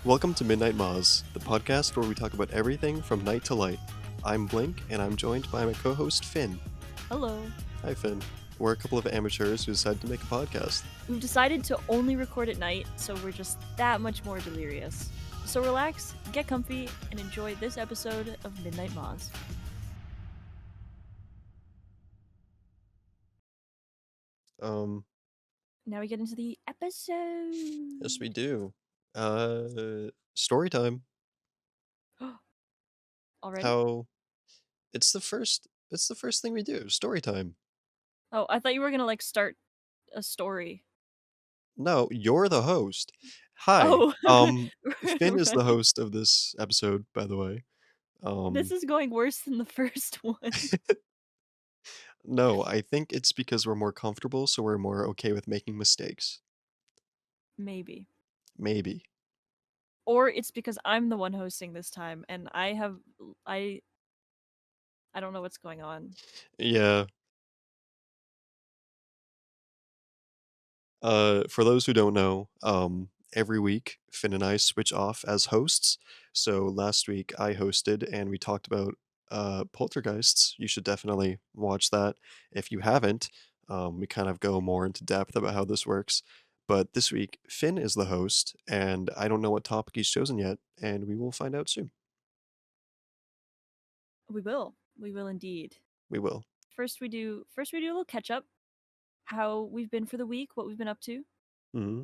Welcome to Midnight Moz, the podcast where we talk about everything from night to light. I'm Blink, and I'm joined by my co-host Finn. Hello. Hi, Finn. We're a couple of amateurs who decided to make a podcast. We've decided to only record at night, so we're just that much more delirious. So relax, get comfy, and enjoy this episode of Midnight Moz. Um, Now we get into the episode. yes, we do. Story time. Already? How it's the first thing we do. Story time. Oh, I thought you were gonna start a story. No, you're the host. Hi. Oh, Finn is the right. host of this episode, by the way. This Um, is going worse than the first one. no, I think it's because we're more comfortable, so we're more okay with making mistakes. Maybe. Maybe. Or it's because I'm the one hosting this time, and I I don't know what's going on. Yeah. For those who don't know, every week Finn and I switch off as hosts. So last week I hosted and we talked about poltergeists. You should definitely watch that if you haven't. We kind of go more into depth about how this works. But this week Finn is the host, and I don't know what topic he's chosen yet, and we will find out soon. We will. We will indeed. We will. First we do a little catch up, how we've been for the week, what we've been up to. Hmm.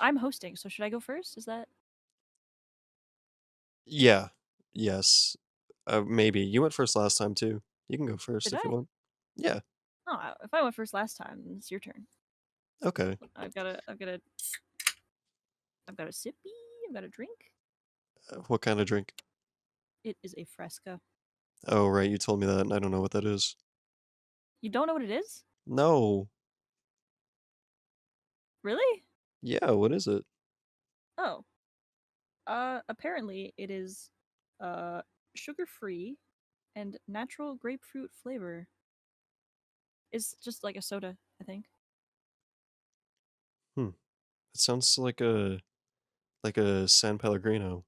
I'm hosting, so should I go first? Is that Yeah. Yes. Maybe you went first last time too. You can go first did if you I? want. Yeah. Oh, if I went first last time, then it's your turn. Okay. I've got a sippy. I've got a drink. What kind of drink? It is a Fresca. Oh, right, you told me that, and I don't know what that is. You don't know what it is? No. Really? Yeah, what is it? Oh, apparently it is, uh, sugar free and natural grapefruit flavor. It's just like a soda, I think. Hmm. It sounds like a San Pellegrino.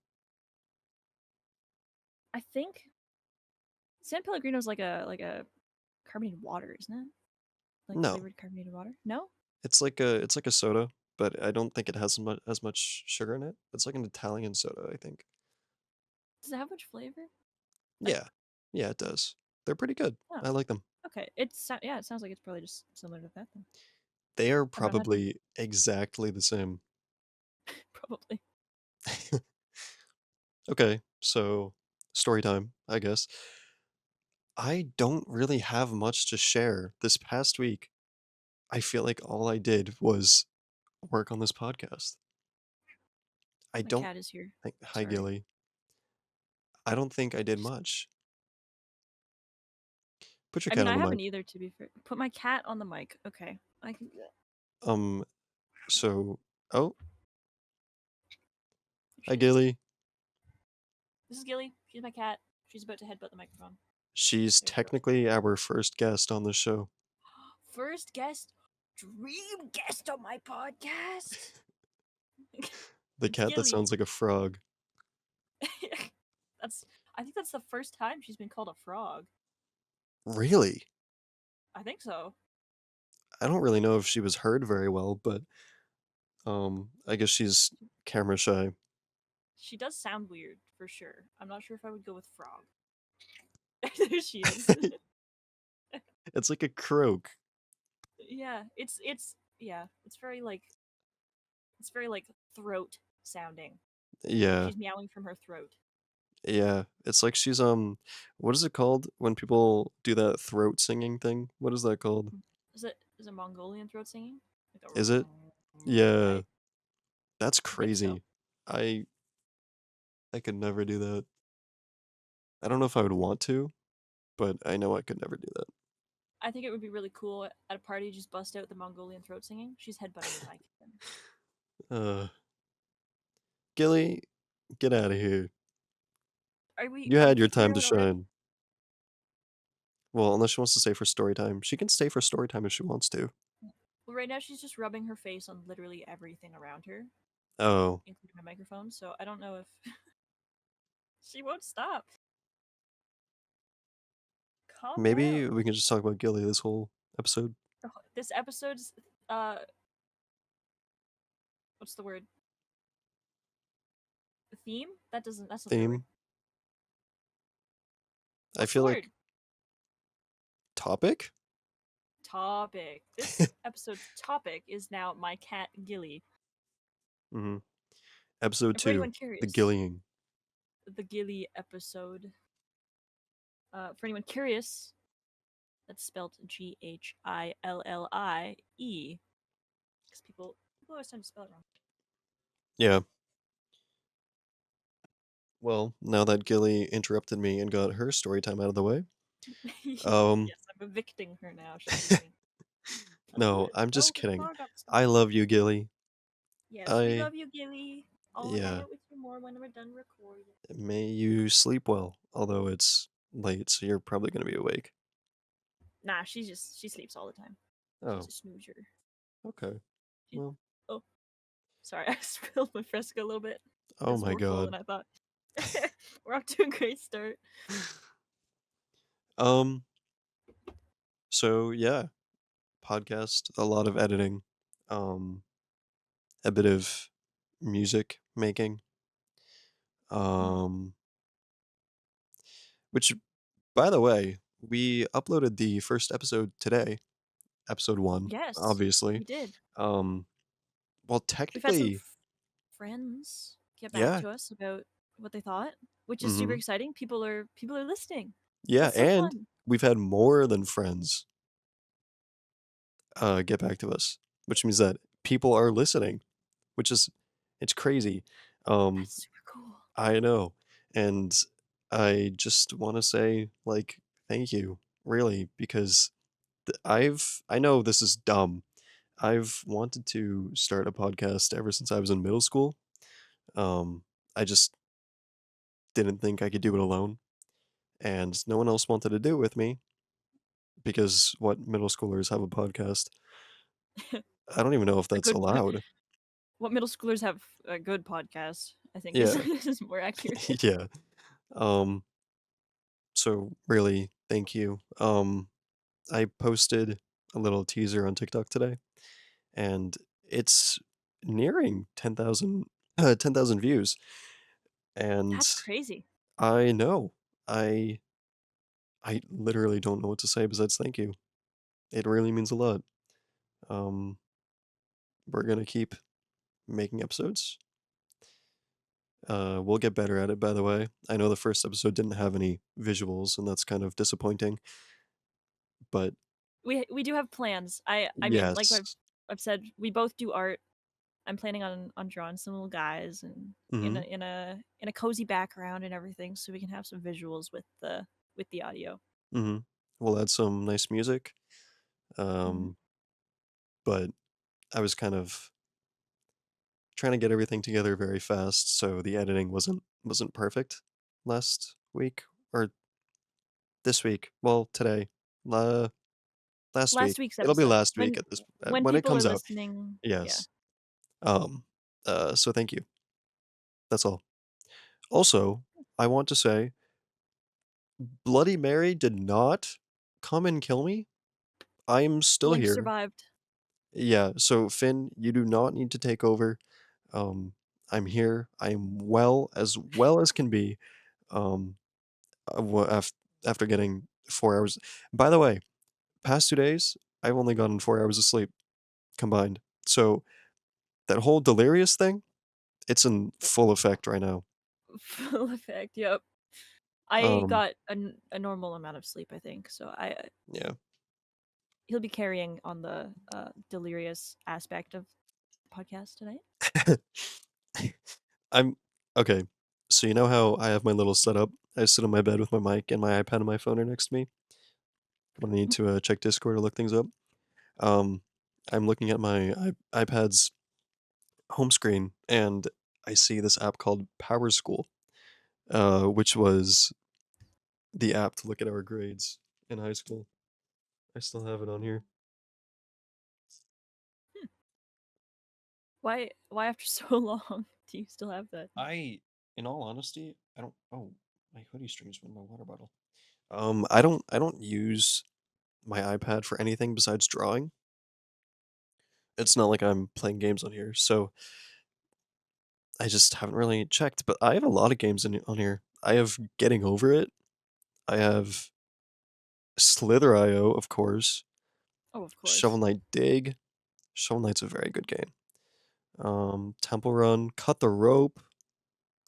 I think San Pellegrino's like a carbonated water, isn't it? Like No, flavored carbonated water? No? it's like a soda, but I don't think it has as much sugar in it. It's like an Italian soda, I think. Does it have much flavor? Like, Yeah. Yeah, it does. They're pretty good. oh, I like them. okay. Yeah, it sounds like it's probably just similar to that then. They are I've not had them. probably exactly the same. Probably. Okay, so story time, I guess. I don't really have much to share. This past week, I feel like all I did was work on this podcast. I My don't cat is here. think Hi, Sorry. Gilly. I don't think I did much. Put your I cat mean, on I the haven't mic. either, to be fair. Put my cat on the mic. Okay. I can do that. Um, so oh, Here hi, she is. Gilly. This is Gilly. She's my cat. She's about to headbutt the microphone. She's There she goes. technically our first guest on the show. First guest, dream guest on my podcast. The It's cat that Gilly. sounds like a frog. that's. I think that's the first time she's been called a frog. Really? I think so. I don't really know if she was heard very well, but I guess she's camera shy. She does sound weird for sure. I'm not sure if I would go with frog. There she is. It's like a croak. Yeah, it's very like throat sounding. Like Yeah, she's meowing from her throat. yeah. It's like she's what is it called when people do that throat singing thing? What is that called? Is it Mongolian throat singing? Like Is it? a Yeah, right? that's I think so. crazy. I I could never do that. I don't know if I would want to, but I know I could never do that. I think it would be really cool at a party just bust out the Mongolian throat singing. She's headbutting the mic. Uh, Gilly, get out of here. Are we You are we had your kicking time her to out already? shine. Well, unless she wants to stay for story time. She can stay for story time if she wants to. right now she's just rubbing her face on literally everything around her, Oh, including my microphone. So I don't know if she won't stop. Calm maybe down. we can just talk about Gilly this whole episode. This episode's uh, what's the word? Theme? That doesn't. That's not the right word. Theme. I What's the feel word? like topic? Topic. This episode's topic is now my cat Gilly. Hmm. Episode And for 2, anyone the curious, Gillying. the Gilly episode. For anyone curious, that's spelled Ghillie. Because people always tend to spell it wrong. Yeah. Well, now that Gilly interrupted me and got her story time out of the way, um, Yes, I'm evicting her now. She's leaving. no, I'm Oh, just the kidding. dog outside. I love you, Gilly. Yes, we I, love you, Gilly. I'll hang yeah, out with you more when we're done recording. may you sleep well, although it's late, so you're probably going to be awake. Nah, she sleeps all the time. She's Oh, a snoozer. okay. She, Well, oh, sorry, I spilled my Fresca a little bit. oh It's my more full than God. I thought. We're off to a great start. Um, so yeah, podcast, a lot of editing, um, a bit of music making, Mm. um, which, by the way, we uploaded the first episode today, episode 1, Yes, obviously. we did. Um, well, We've had some technically, friends get back yeah. to us about what they thought, which is super Hmm. exciting. People are listening. Yeah, That's so and fun. we've had more than friends get back to us, which means that people are listening, which is it's crazy. Um, That's super cool. I know, and I just want to say like thank you, really, because I know this is dumb. I've wanted to start a podcast ever since I was in middle school. Um, I just didn't think I could do it alone, and no one else wanted to do it with me because what middle schoolers have a podcast? I don't even know if A that's good allowed. what middle schoolers have a good podcast, I think is Yeah, is more accurate. yeah. Um, so really, thank you. I posted a little teaser on TikTok today, and it's nearing 10,000 10,000 views. And That's crazy. I know. I I literally don't know what to say besides thank you. It really means a lot. Um, we're gonna keep making episodes. We'll get better at it, by the way. I know the first episode didn't have any visuals, and that's kind of disappointing. But We do have plans. I mean, like yes. I've said, we both do art. I'm planning on drawing some little guys and Hmm. in a cozy background and everything, so we can have some visuals with the audio. Hmm. We'll add some nice music. Hmm. Um, but I was kind of trying to get everything together very fast, so the editing wasn't perfect last week or this week. Well, today, la last week. Last week's It'll be episode, last week at this when when it people are comes out. listening, yeah. Yes. Um. So thank you. That's all. Also, I want to say, Bloody Mary did not come and kill me. I'm still Blimp here. survived. Yeah. So Finn, you do not need to take over. Um. I'm here. I'm well as can be. Um. After getting 4 hours. By the way, past 2 days, I've only gotten 4 hours of sleep combined. So that whole delirious thing, it's in full effect right now. Full effect. Yep. I Um, got a normal amount of sleep, I think. So I yeah. he'll be carrying on the delirious aspect of the podcast tonight. I'm okay. So you know how I have my little setup? I sit on my bed with my mic and my iPad and my phone are next to me when I need to check Discord or look things up. Um, I'm looking at my iPad's home screen and I see this app called Power School, which was the app to look at our grades in high school. I still have it on here. Why after so long do you still have that? I, in all honesty, I don't. Oh, my hoodie strings were in my water bottle. I don't use my iPad for anything besides drawing. It's not like I'm playing games on here, so I just haven't really checked. But I have a lot of games on here. I have Getting Over It. I have Slither.io, of course. Oh, of Shovel course. Knight Dig. Shovel Knight's a very good game. Temple Run, Cut the Rope,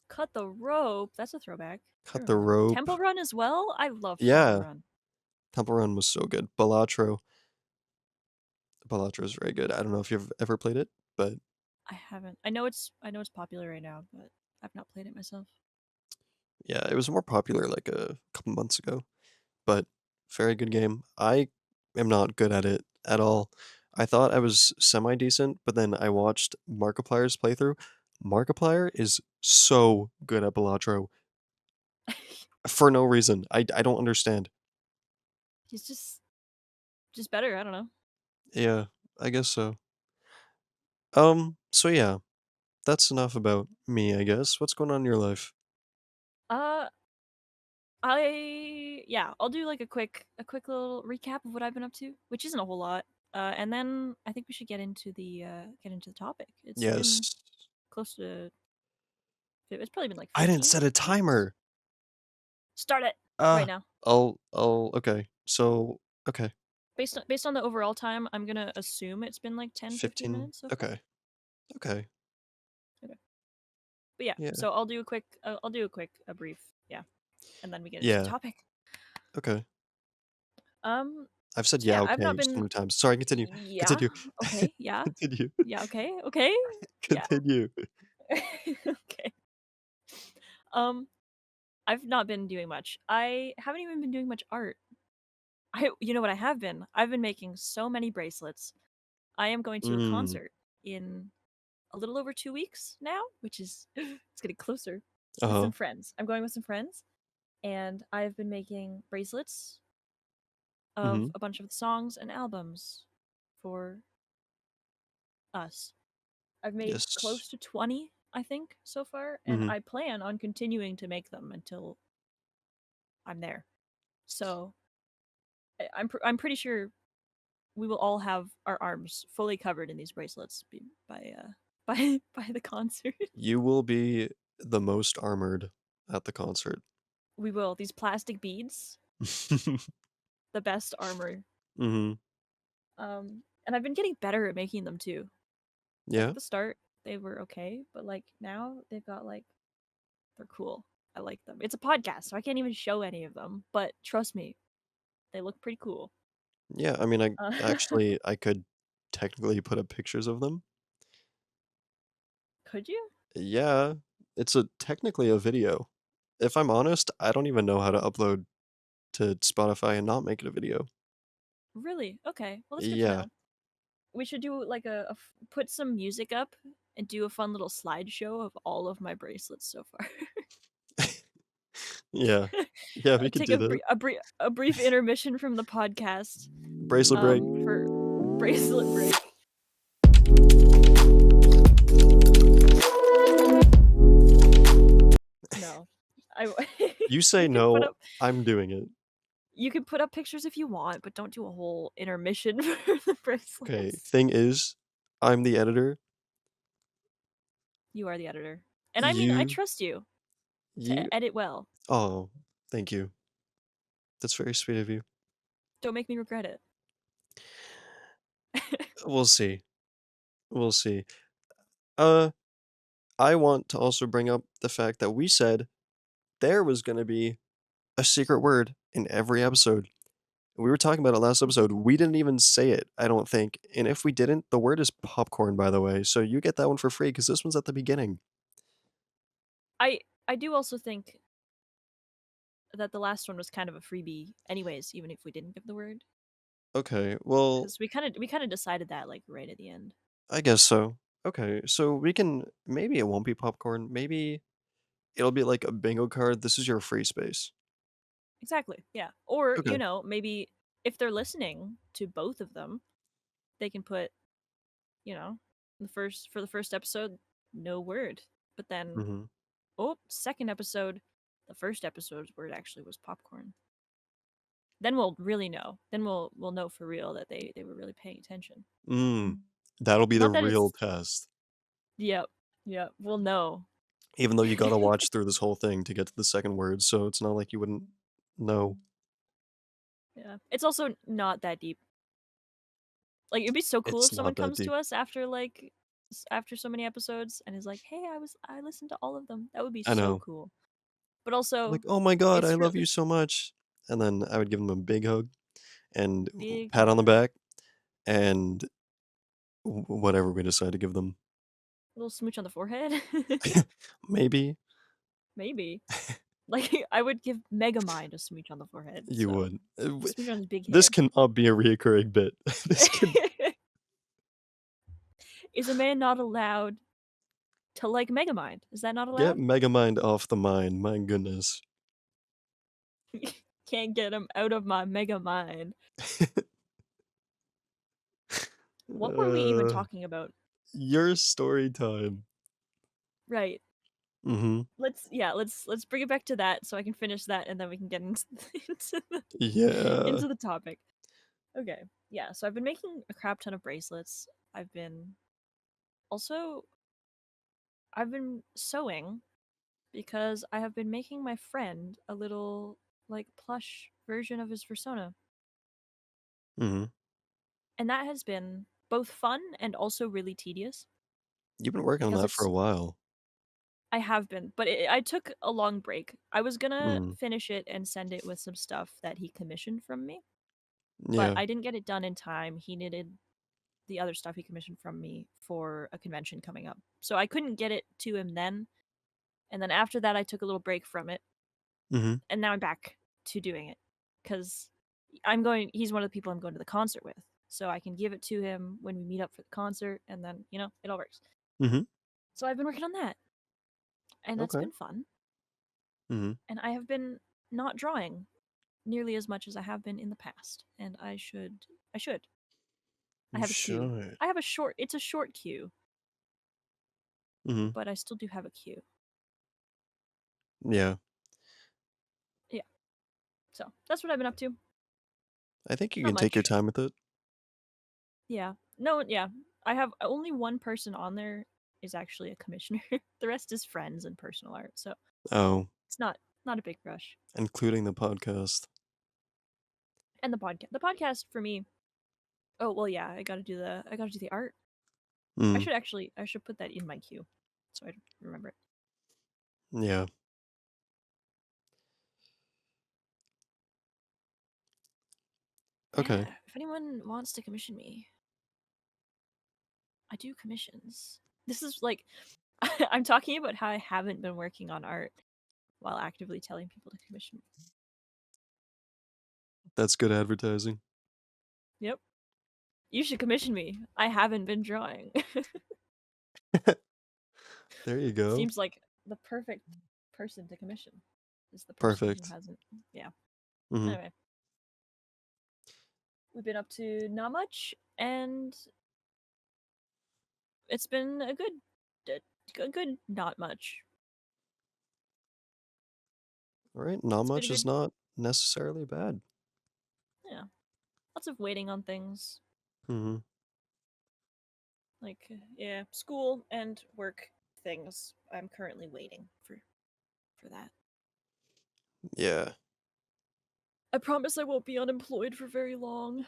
Cut the Rope. That's a throwback. I Cut the remember that. Rope. Temple Run as well. I love Temple Yeah, Run. Temple Run was so good. Balatro is very good. I don't know if you've ever played it, but I haven't. I know it's popular right now, but I've not played it myself. yeah, it was more popular like a couple months ago. But very good game. I am not good at it at all. I thought I was semi decent, but then I watched Markiplier's playthrough. Markiplier is so good at Balatro for no reason. I don't understand. He's just better. I don't know. Yeah, I guess so. So yeah, that's enough about me, I guess. What's going on in your life? Uh, I'll do like a quick little recap of what I've been up to, which isn't a whole lot. And then I think we should get into the topic. It's been Yes. close to it's probably been like I didn't 15 set a minutes. timer. Start it right Ah, now. okay. So, okay. Based on the overall time, I'm gonna assume it's been like 10-15 15. minutes so far. Okay. Okay. Okay. But yeah, Yeah. so I'll do a brief, yeah, and then we get into the Yeah. topic. Okay. Um, I've said so yeah, yeah, I've not okay so been. many times. Sorry, continue. Yeah. Continue. Okay. Yeah. Continue. Yeah. Okay. Okay. Yeah. Continue. Okay. Um, I've not been doing much. I haven't even been doing much art. You know what I have been? I've been making so many bracelets. I am going to a Mm. concert in a little over 2 weeks now, which is it's getting closer with Uh-huh. some friends. I'm going with some friends, and I've been making bracelets of Mhm. a bunch of the songs and albums for us. I've made Yes. close to 20, I think, so far, and Mhm. I plan on continuing to make them until I'm there. So I'm pretty sure we will all have our arms fully covered in these bracelets by by the concert. You will be the most armored at the concert. We will. These plastic beads, the best armor. Mhm. And I've been getting better at making them too. Like Yeah? at the start, they were okay, but like now they've got like they're cool. I like them. It's a podcast, so I can't even show any of them, but trust me, they look pretty cool. Yeah, I mean, I Uh, actually I could technically put up pictures of them. could you? Yeah, it's a technically a video. If I'm honest, I don't even know how to upload to Spotify and not make it a video. Really? Okay. Well, that's good to Yeah. know. We should do like put some music up and do a fun little slideshow of all of my bracelets so far. Yeah. Yeah, we could Take do that. a brief intermission from the podcast Bracelet break. for bracelet break. No. I You say you can put no, up I'm doing it. pictures if you want, but don't do a whole intermission for the Okay, bracelets. thing is, I'm the editor. You are the editor. And I mean, I You trust you to you edit well. oh, thank you. That's very sweet of you. Don't make me regret it. We'll see. We'll see. Uh, I want to also bring up the fact that we said there was gonna be a secret word in every episode. We were talking about it last episode. We didn't even say it, I don't think. And if we didn't, the word is popcorn, by the way. So you get that one for free because this one's at the beginning. I I do also think that the last one was kind of a freebie anyways, even if we didn't give the word. Okay, well, Because we kind of decided that like right at the end. I guess so. Okay, so we can maybe it won't be popcorn. Maybe it'll be like a bingo card. This is your free space. Exactly. Yeah. Or, Okay. maybe if they're listening to both of them, they can put, you know. The first episode, no word. But then, Mhm. oh, second episode, the first episode's word actually was popcorn. Then we'll really know. Then we'll know for real that they were really paying attention. Mm. That'll be the Not that real it's test. yep, yep. We'll know. Even though you gotta watch through this whole thing to get to the second word, so it's not like you wouldn't know. Yeah, it's also not that deep. Like it'd be so cool It's if someone not that comes to deep. us after like after so many episodes and is like, "Hey, I listened to all of them." That would be I so know. cool. But also, Like, "Oh my god, I it's love really you so much." And then I would give them a big hug and big pat on the hug, back and whatever we decide to give them. a little smooch on the forehead. Maybe Maybe. Like I would give Megamind a smooch on the forehead. you So would. smooch on his big This head. cannot be a reoccurring bit. This can Is a man not allowed to like Megamind? Is that not get allowed? Megamind off the mind, my goodness. Can't get him out of my Megamind. What were we even Uh, talking about? your story time. Right. Mhm. Let's bring it back to that so I can finish that and then we can get into into the, Yeah. into the topic. Okay. Yeah, so I've been making a crap ton of bracelets. I've been also I've been sewing because I have been making my friend a little like plush version of his persona. Mhm. And that has been both fun and also really tedious You've been working on because that for it's a while. I have been, but I took a long break. I was gonna Mhm. finish it and send it with some stuff that he commissioned from me, but Yeah. I didn't get it done in time. He needed the other stuff he commissioned from me for a convention coming up. So I couldn't get it to him then. And then after that, I took a little break from it. Mhm. And now I'm back to doing it because he's one of the people I'm going to the concert with. So I can give it to him when we meet up for the concert. And then, it all works. Mhm. So I've been working on that. And that's Okay. been fun. Mhm. And I have been not drawing nearly as much as I have been in the past. And I should. I You have a queue. should. It's a short queue, Mhm. but I still do have a queue. Yeah. Yeah. So that's what I've been up to. I think you Not can take your much. time with it. Yeah. No, yeah. I have only one person on there is actually a commissioner. The rest is friends and personal art. So Oh, it's not a big rush. including the podcast. And the podcast for me. Oh, well yeah, I got to do the art. Mm. I should put that in my queue so I remember it. Yeah. Okay. Yeah, if anyone wants to commission me, I do commissions. This is like I'm talking about how I haven't been working on art while actively telling people to commission me. That's good advertising. Yep. You should commission me. I haven't been drawing. There you go. Seems like the perfect person to commission is the person who Perfect. hasn't. Yeah. Mhm. Anyway, we've been up to not much, and it's been a good not much. All right. Not It's been a much is good, not necessarily bad. yeah. Lots of waiting on things Mhm. like yeah, school and work things. I'm currently waiting for that. Yeah. I promise I won't be unemployed for very long.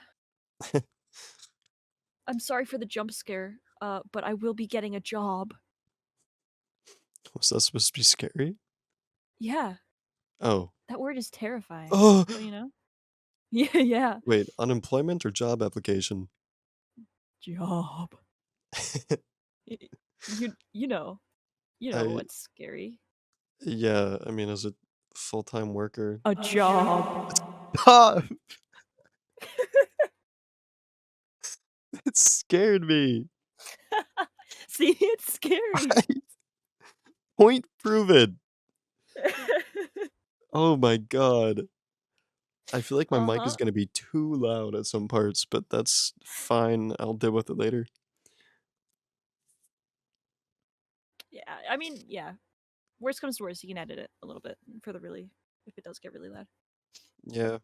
I'm sorry for the jump scare, but I will be getting a job. Was that supposed to be scary? Yeah, Oh. that word is terrifying. Oh. Don't you know? Yeah, yeah. Wait, unemployment or job application? Job. Y- you know. You know I what's scary. yeah, I mean, as a full-time worker. A job. Stop! It scared me. See, it's scary. Point proven. Oh my god. I feel like my mic is Uh-huh. gonna be too loud at some parts, but that's fine. I'll deal with it later. Yeah, I mean, yeah. Worst comes to worst, you can edit it a little bit for the really if it does get really loud. Yeah.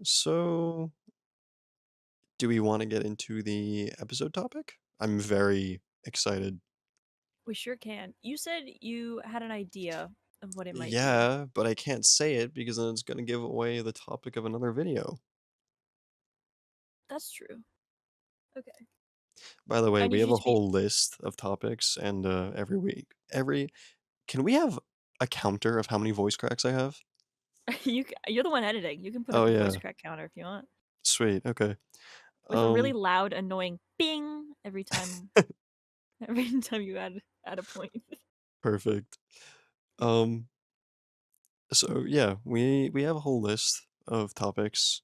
So, do we want to get into the episode topic? I'm very excited. We sure can. You said you had an idea of what it might be. Yeah, but I can't say it because then it's going to give away the topic of another video. That's true. Okay. By the way, I we need have you a to be whole list of topics, and every week, can we have a counter of how many voice cracks I have? you're the one editing. You can put Oh up a yeah, voice crack counter if you want. sweet. Okay. With a really Um, loud, annoying bing every time you add a point. perfect. Um, so yeah, we have a whole list of topics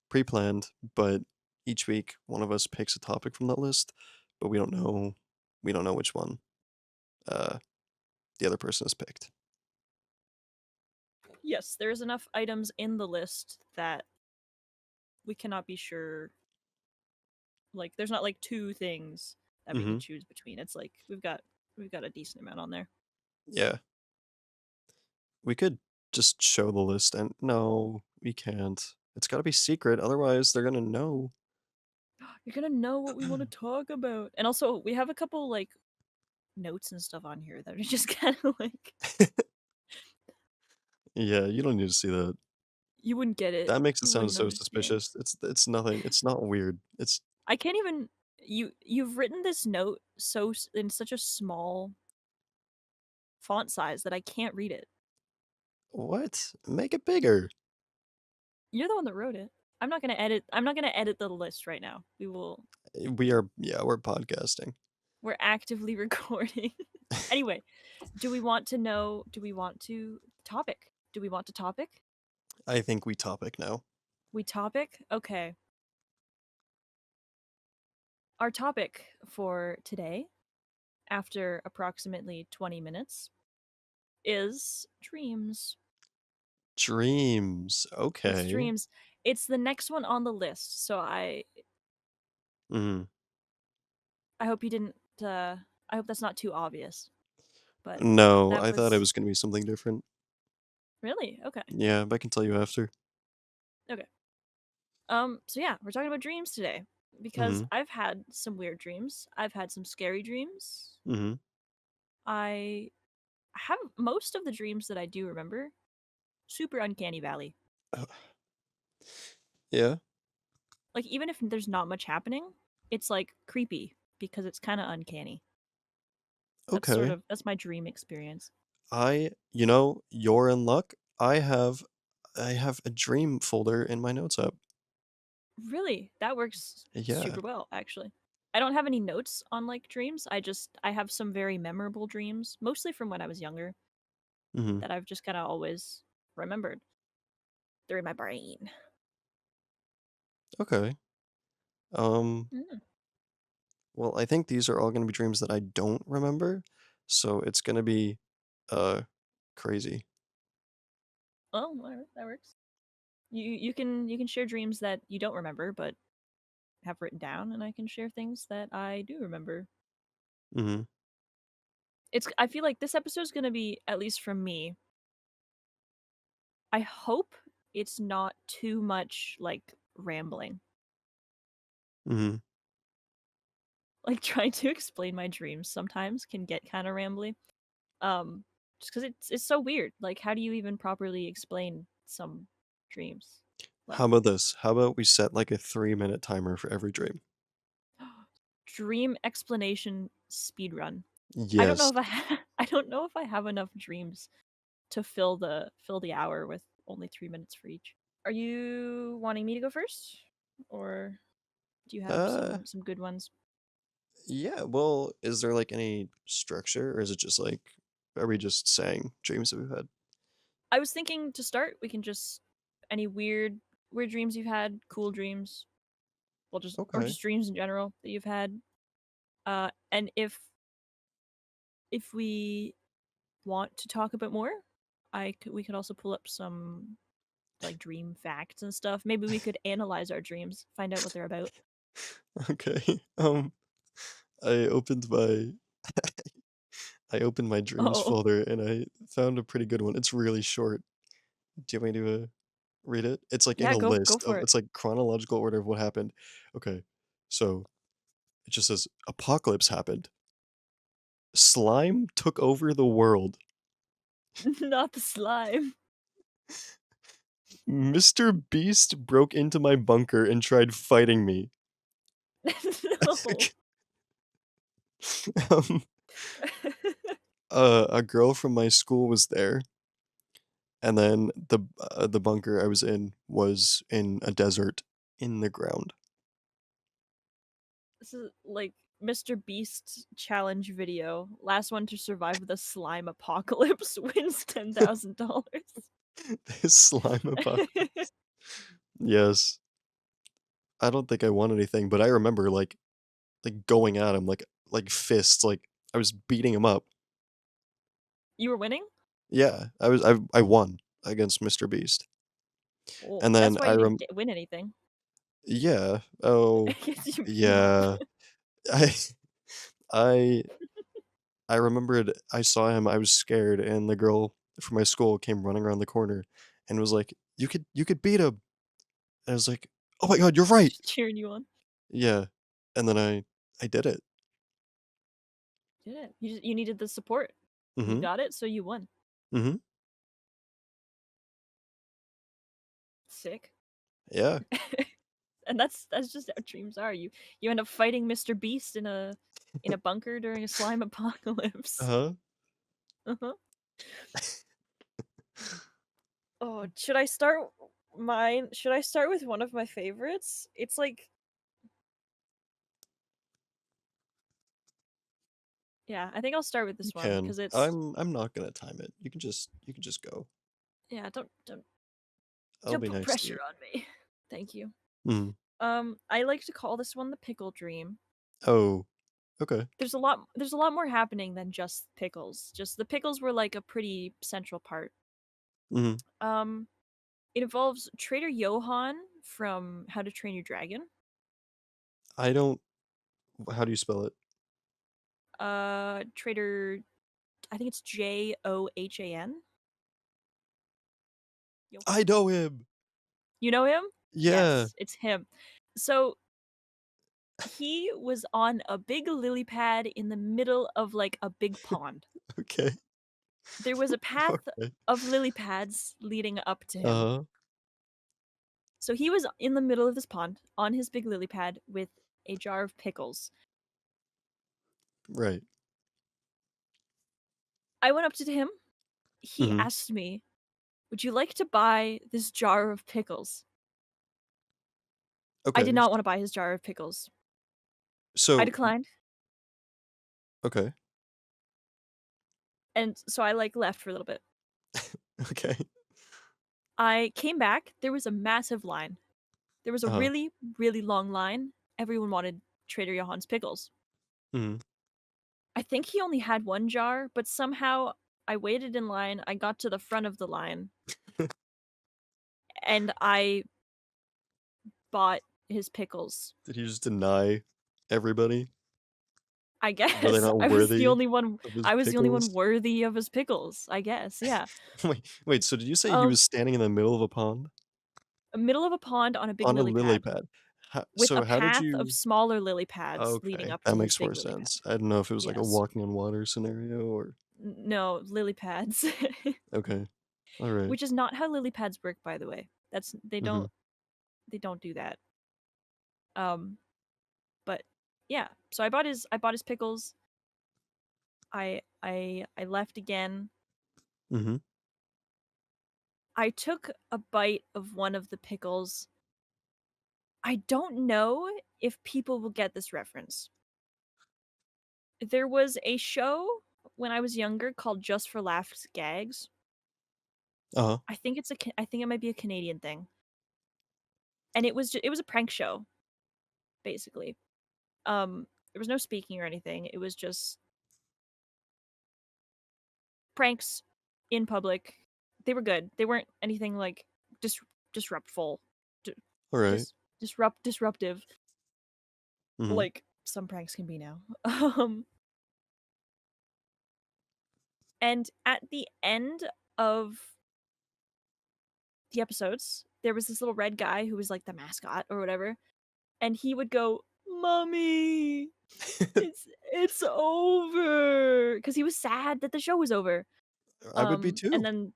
pre-planned, but each week one of us picks a topic from that list, but we don't know which one uh the other person has picked. Yes, there's enough items in the list that we cannot be sure. Like, there's not like two things that we Mm-hmm. can choose between. It's like we've got a decent amount on there. Yeah, we could just show the list, and no, we can't. It's got to be secret, otherwise they're gonna know. You're gonna know what we want to talk about. And also, we have a couple like notes and stuff on here that are just kind of like Yeah, you don't need to see that. you wouldn't get it. That makes it You sound wouldn't so understand. suspicious. It's nothing. It's not weird. It's I can't even. You've written this note in such a small font size that I can't read it. what? Make it bigger. You're the one that wrote it. I'm not gonna edit. I'm not gonna edit the list right now. We will. We're podcasting. We're actively recording. Anyway, do we want to know? Do we want to topic? Do we want to topic? I think we topic now. We topic? Okay. Our topic for today, after approximately 20 minutes, is dreams. Dreams. It's Okay. dreams. It's the next one on the list. So Mhm. I hope you didn't I hope that's not too obvious. But No, that I thought it was was gonna be something different. really okay. Yeah, but I can tell you after. Okay. So yeah, we're talking about dreams today because Mhm. I've had some weird dreams. I've had some scary dreams. Mhm. I have most of the dreams that I do remember super uncanny valley. Uh, yeah. Like even if there's not much happening, it's like creepy because it's kind of uncanny. Okay. That's my dream experience. You're in luck. I have a dream folder in my notes app. Really, that works Yeah. super well actually. I don't have any notes on like dreams. I have some very memorable dreams, mostly from when I was younger, Mhm. that I've just kind of always remembered. They're in my brain. Okay. Um, Mm. well, I think these are all gonna be dreams that I don't remember, so it's gonna be, uh, crazy. Well, that works. You can share dreams that you don't remember but have written down, and I can share things that I do remember. Mhm. I feel like this episode is gonna be, at least from me, I hope it's not too much like rambling. Mhm. Like trying to explain my dreams sometimes can get kind of rambly. Um, just because it's so weird. Like, how do you even properly explain some dreams? How Like, about this? How about we set, like, a 3-minute timer for every dream? dream explanation speed run. I don't know Yes. if I don't know if I have enough dreams to fill the hour with only 3 minutes for each. Are you wanting me to go first, or do you have Uh, some good ones? yeah, well, is there, like, any structure, or is it just, like are we just saying dreams that we've had? I was thinking to start, we can just any weird dreams you've had, cool dreams, well, Okay. just dreams in general that you've had. And if we want to talk a bit more, we could also pull up some like dream facts and stuff. Maybe we could analyze our dreams, find out what they're about. Okay. I opened my I opened my dreams Oh, folder and I found a pretty good one. It's really short. Do you want me to read it? It's like in yeah, a go list for of it. it's like chronological order of what happened. Okay. So it just says apocalypse happened. Slime took over the world. Not the slime. Mr. Beast broke into my bunker and tried fighting me. No. um, a girl from my school was there, and then the bunker I was in was in a desert in the ground. This is like Mr. Beast's challenge video. Last one to survive the slime apocalypse wins $10,000. This slime apocalypse. Yes. I don't think I won anything, but I remember, like, going at him, like, fists, like, I was beating him up. You were winning? Yeah, I won against Mr. Beast, Well, and that's then why I you rem didn't win anything. yeah, oh, Because you beat him up. yeah. I I I remembered I saw him, I was scared, and the girl from my school came running around the corner and was like, "You could beat him." And I was like, "Oh my god, you're right." Just cheering you on. Yeah, and then I did it. You did it. You needed the support. You Mhm, got it, so you won. mhm, Sick. yeah, And that's just how dreams are. You end up fighting Mr. Beast in a bunker during a slime apocalypse. uh-huh. Uh-huh. Oh, should I start mine? Should I start with one of my favorites? It's like, yeah, I think I'll start with You this one can. because it's I'm not gonna time it. You can just go. yeah, don't I'll don't be put nice to pressure you. on me. Thank you. Mhm. I like to call this one the pickle dream. Oh, okay. There's a lot more happening than just pickles. Just the pickles were like a pretty central part. Mhm. Um it involves Trader Johann from How to Train Your Dragon. I don't how do you spell it? Trader, I think it's Johan. I Johann. know him! You know him? Yeah. Yes, it's him. So he was on a big lily pad in the middle of like a big pond. Okay. There was a path Okay. of lily pads leading up to him. Uh-huh. So he was in the middle of this pond on his big lily pad with a jar of pickles. Right. I went up to him. He Mhm. asked me, "Would you like to buy this jar of pickles?" I did Okay. not want to buy his jar of pickles. I So declined. okay. And so I like left for a little bit. Okay. I came back. There was a massive line. There was a Uh-huh. really, really long line. Everyone wanted Trader Johan's pickles. Mhm. I think he only had one jar, but somehow I waited in line. I got to the front of the line and I bought his pickles. Did he just deny everybody? I Were they guess not I was the worthy only one of his I was the only one pickles? worthy of his pickles, I guess. Yeah. Wait, so did you say he Um was standing in the middle of a pond? middle of a pond on a big On a lily lily pad pad? Ho with a so how did path of you smaller lily pads leading okay, up that to his makes big more lily pad. sense. I didn't know if it was like a Yes. walking on water scenario or No, lily pads. okay. Alright. Which is not how lily pads work, by the way. That's Mhm. they don't do that. Um, but yeah. So I bought his pickles. I left again. Mhm. I took a bite of one of the pickles. I don't know if people will get this reference. There was a show when I was younger called Just for Laughs Gags. Uh-huh. I think it might be a Canadian thing. And it was a prank show basically. There was no speaking or anything. It was just pranks in public. They were good. They weren't anything like dis- disruptful, D- Alright. disruptive Mhm. like some pranks can be now. And at the end of the episodes, there was this little red guy who was like the mascot or whatever, and he would go, "Mommy, it's over," because he was sad that the show was over. I would be And too. then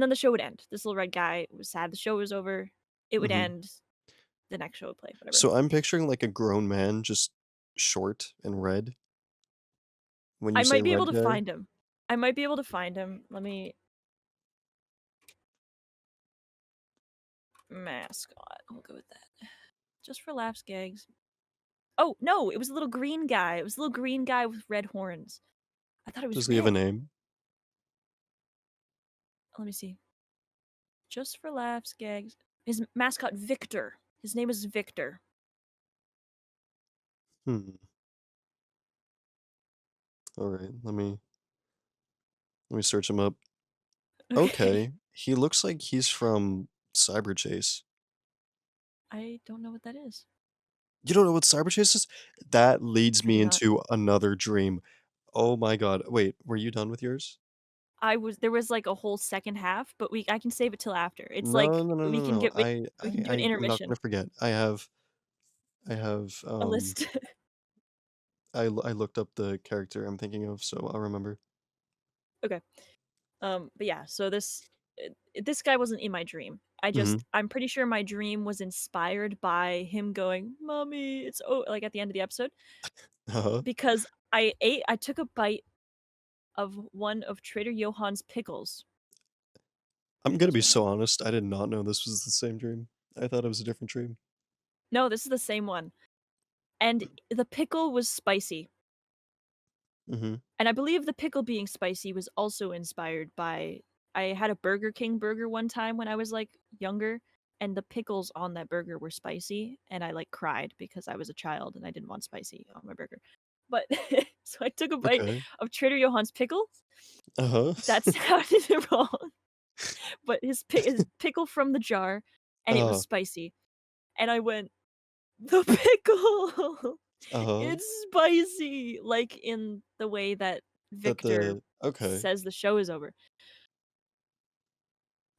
the show would end. This little red guy was sad the show was over. It would Mhm. end. The next show would play. Whatever. So I'm picturing, like, a grown man, just short and red when I you say might be able red to guy. find him. I might be able to find him. Let me mascot. We'll go with that. Just for laughs, gags. Oh no! It was a little green guy. It was a little green guy with red horns. I thought it was Does he have a red. name? Let me see. Just for laughs, gags. His mascot Victor. His name is Victor. Hmm, alright, let me search him up. Okay. Okay, he looks like he's from Cyber Chase. I don't know what that is. You don't know what Cyber Chase is? That leads I do me not. into another dream. Oh my god. Wait, were you done with yours? I was there was like a whole second half, but we I can save it till after. It's No, like no, no, we no, can no. get we can do an I'm not gonna intermission, forget. I have, a list. I looked up the character I'm thinking of, so I'll remember. Okay. But yeah, so this guy wasn't in my dream. Mhm. I'm pretty sure my dream was inspired by him going, "Mommy, it's oh," like at the end of the episode Uh-huh. because I took a bite of one of Trader Johan's pickles. I'm gonna That's be what I so meant. honest, I did not know this was the same dream. I thought it was a different dream. No, this is the same one. And the pickle was spicy. Mhm. And I believe the pickle being spicy was also inspired by I had a Burger King burger one time when I was, like, younger, and the pickles on that burger were spicy, and I, like, cried because I was a child and I didn't want spicy on my burger. But so I took a bite Okay. of Trader Johan's pickles. Uh-huh. That sounded wrong, but his pickle from the jar, and it was Uh, spicy, and I went, "The pickle! uh-huh. It's spicy!" Like, in the way that That Victor the okay. says the show is over.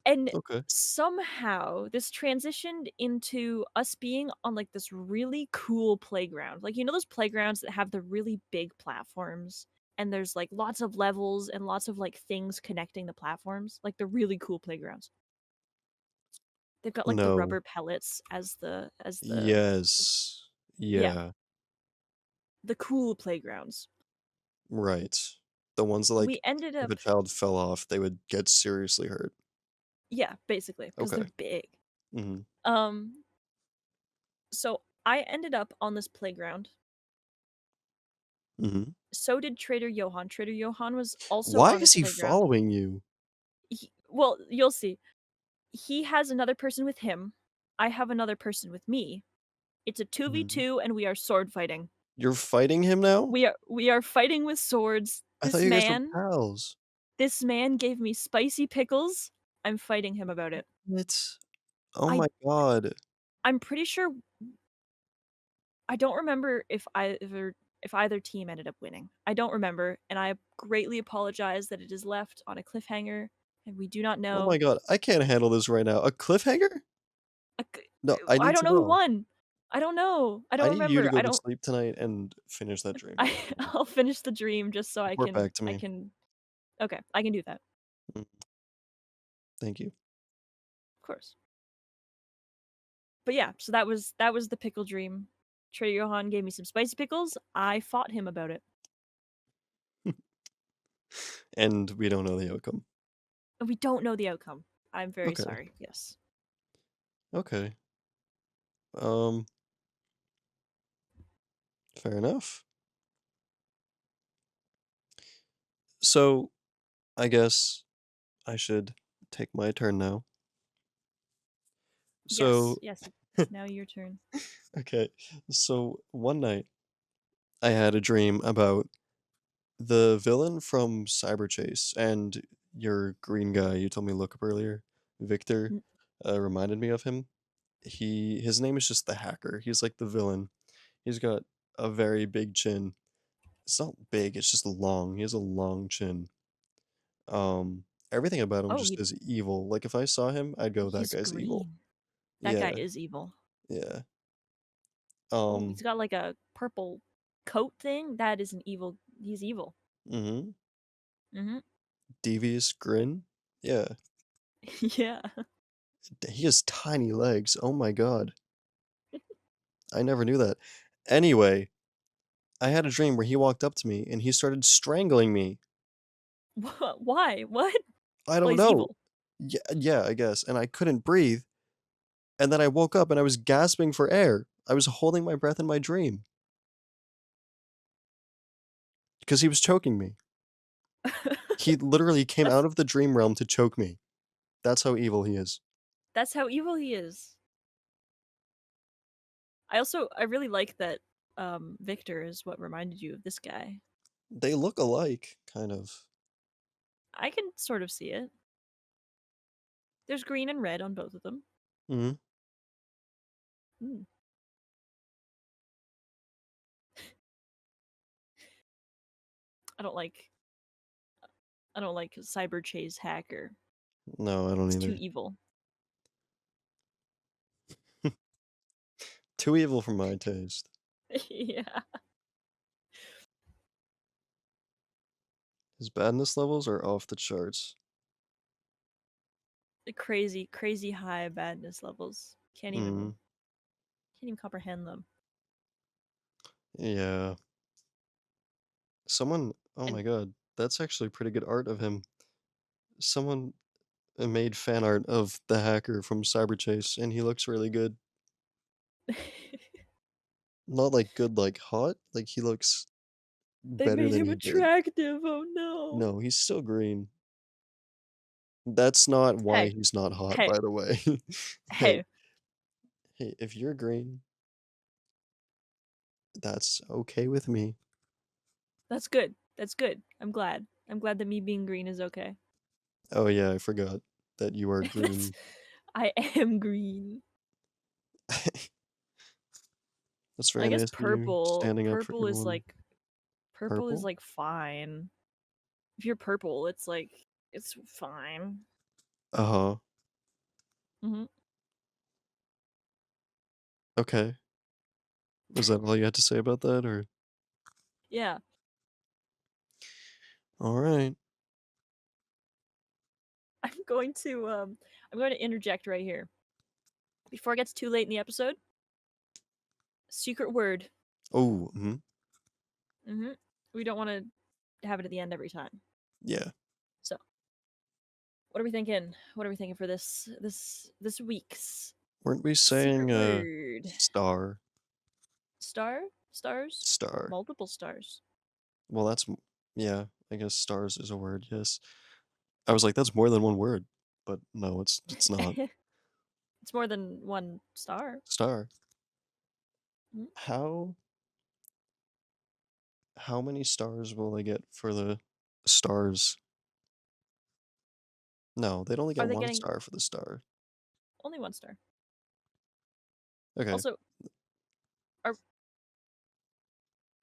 And Okay. somehow this transitioned into us being on, like, this really cool playground. Like, you know those playgrounds that have the really big platforms, and there's, like, lots of levels and lots of, like, things connecting the platforms? Like, the really cool playgrounds. They've got, like, the No. rubber pellets as the Yes. yeah, Yeah. the cool playgrounds. Right. The ones that, We like, ended if a up child fell off, they would get seriously hurt. yeah, basically, because 'cause Okay. they're big. Mhm. Um, so I ended up on this playground. Mhm. So did Trader Johann. Trader Johann was also Why on is this he playground. following you? Well, you'll see. He has another person with him. I have another person with me. It's a Mhm. 2v2 and we are sword fighting. You're fighting him now? We are fighting with swords. I thought you guys were pals. This man gave me spicy pickles. I'm fighting him about it. What? Oh I my god. I'm pretty sure I don't remember if either team ended up winning. I don't remember, and I greatly apologize that it is left on a cliffhanger and we do not Oh my know. god. I can't handle this right now. A cliffhanger? Like, No, I I need don't to know who know. won. I don't know. I I don't need you to remember. go to sleep tonight and finish that dream. I'll finish the dream just so Report back to I me. can okay, I can do that. Mm, thank you. Of course. But yeah, so that was the pickle dream. Trader Johann gave me some spicy pickles. I fought him about it. And we don't know the outcome. And we don't know the outcome. I'm very Okay. sorry. Yes. Okay. Um, fair enough. So, I guess I should take my turn now. Yes. So, Yes. It's now your turn. okay. So, one night I had a dream about the villain from Cyber Chase and your green guy you told me to look up earlier, Victor, N- reminded me of him. His name is just the hacker. He's like the villain. He's got a very big chin. It's not big, it's just long. He has a long chin. Everything about him Oh, just is evil. Like, if I saw him, I'd go, "That he's guy's evil." green. That guy Yeah, is evil. yeah. Oh, he's Um, got like a purple coat thing. That is an evil. He's evil. mhm. Hmm. Devious grin? Yeah. Yeah. He has tiny legs, oh my god. I never knew that. Anyway, I had a dream where he walked up to me and he started strangling me. Why? What? I Well, don't he's know. evil. Yeah, I guess, and I couldn't breathe, and then I woke up and I was gasping for air. I was holding my breath in my dream because he was choking me. He literally came out that's of the dream realm to choke me. That's how evil he is. that's how evil he is. I really like that Victor is what reminded you of this guy. They look alike, kind of. I can sort of see it. There's green and red on both of them. Mhm. Hmm. I don't like I don't like Cyber Chase Hacker. No, I don't It's too either. evil. Too evil for my taste. Yeah. His badness levels are off the charts. The crazy, crazy high badness levels. Mhm. Can't even comprehend them. Yeah. Someone oh And my god, that's actually pretty good art of him. Someone, made fan art of the hacker from Cyberchase, and he looks really good. Not, like, good, like, hot, like, he looks they better made than him he did. attractive. Oh no. No, he's still green. That's not why Hey, he's not hot, hey, by the way. Hey, hey. hey, if you're green, that's okay with me. That's good. That's good. I'm glad. I'm glad that me being green is okay. Oh, yeah, I forgot that you are That's green. I am green. That's I very guess nice of you, standing up for everyone. purple is Purple? like fine. If you're purple, it's like it's fine. Uh-huh. Hmm. Okay. Was that all you had to say about that, or Yeah. alright. I'm going to interject right here. Before it gets too late in the episode, secret word. Oh, mhm. Hmm. We don't want to have it at the end every time. Yeah. So, what are we thinking? What are we thinking for this week's Weren't we secret saying, word? star? Stars? Star. Multiple stars. Well, that's m yeah, I guess stars is a word, yes. I was like, "That's more than one word." But no, it's not. It's more than one star. Star. Mhm. How how many stars will they get for the stars? No, they'd only Are get they 1 getting star for the star. only one star? Okay. Also, are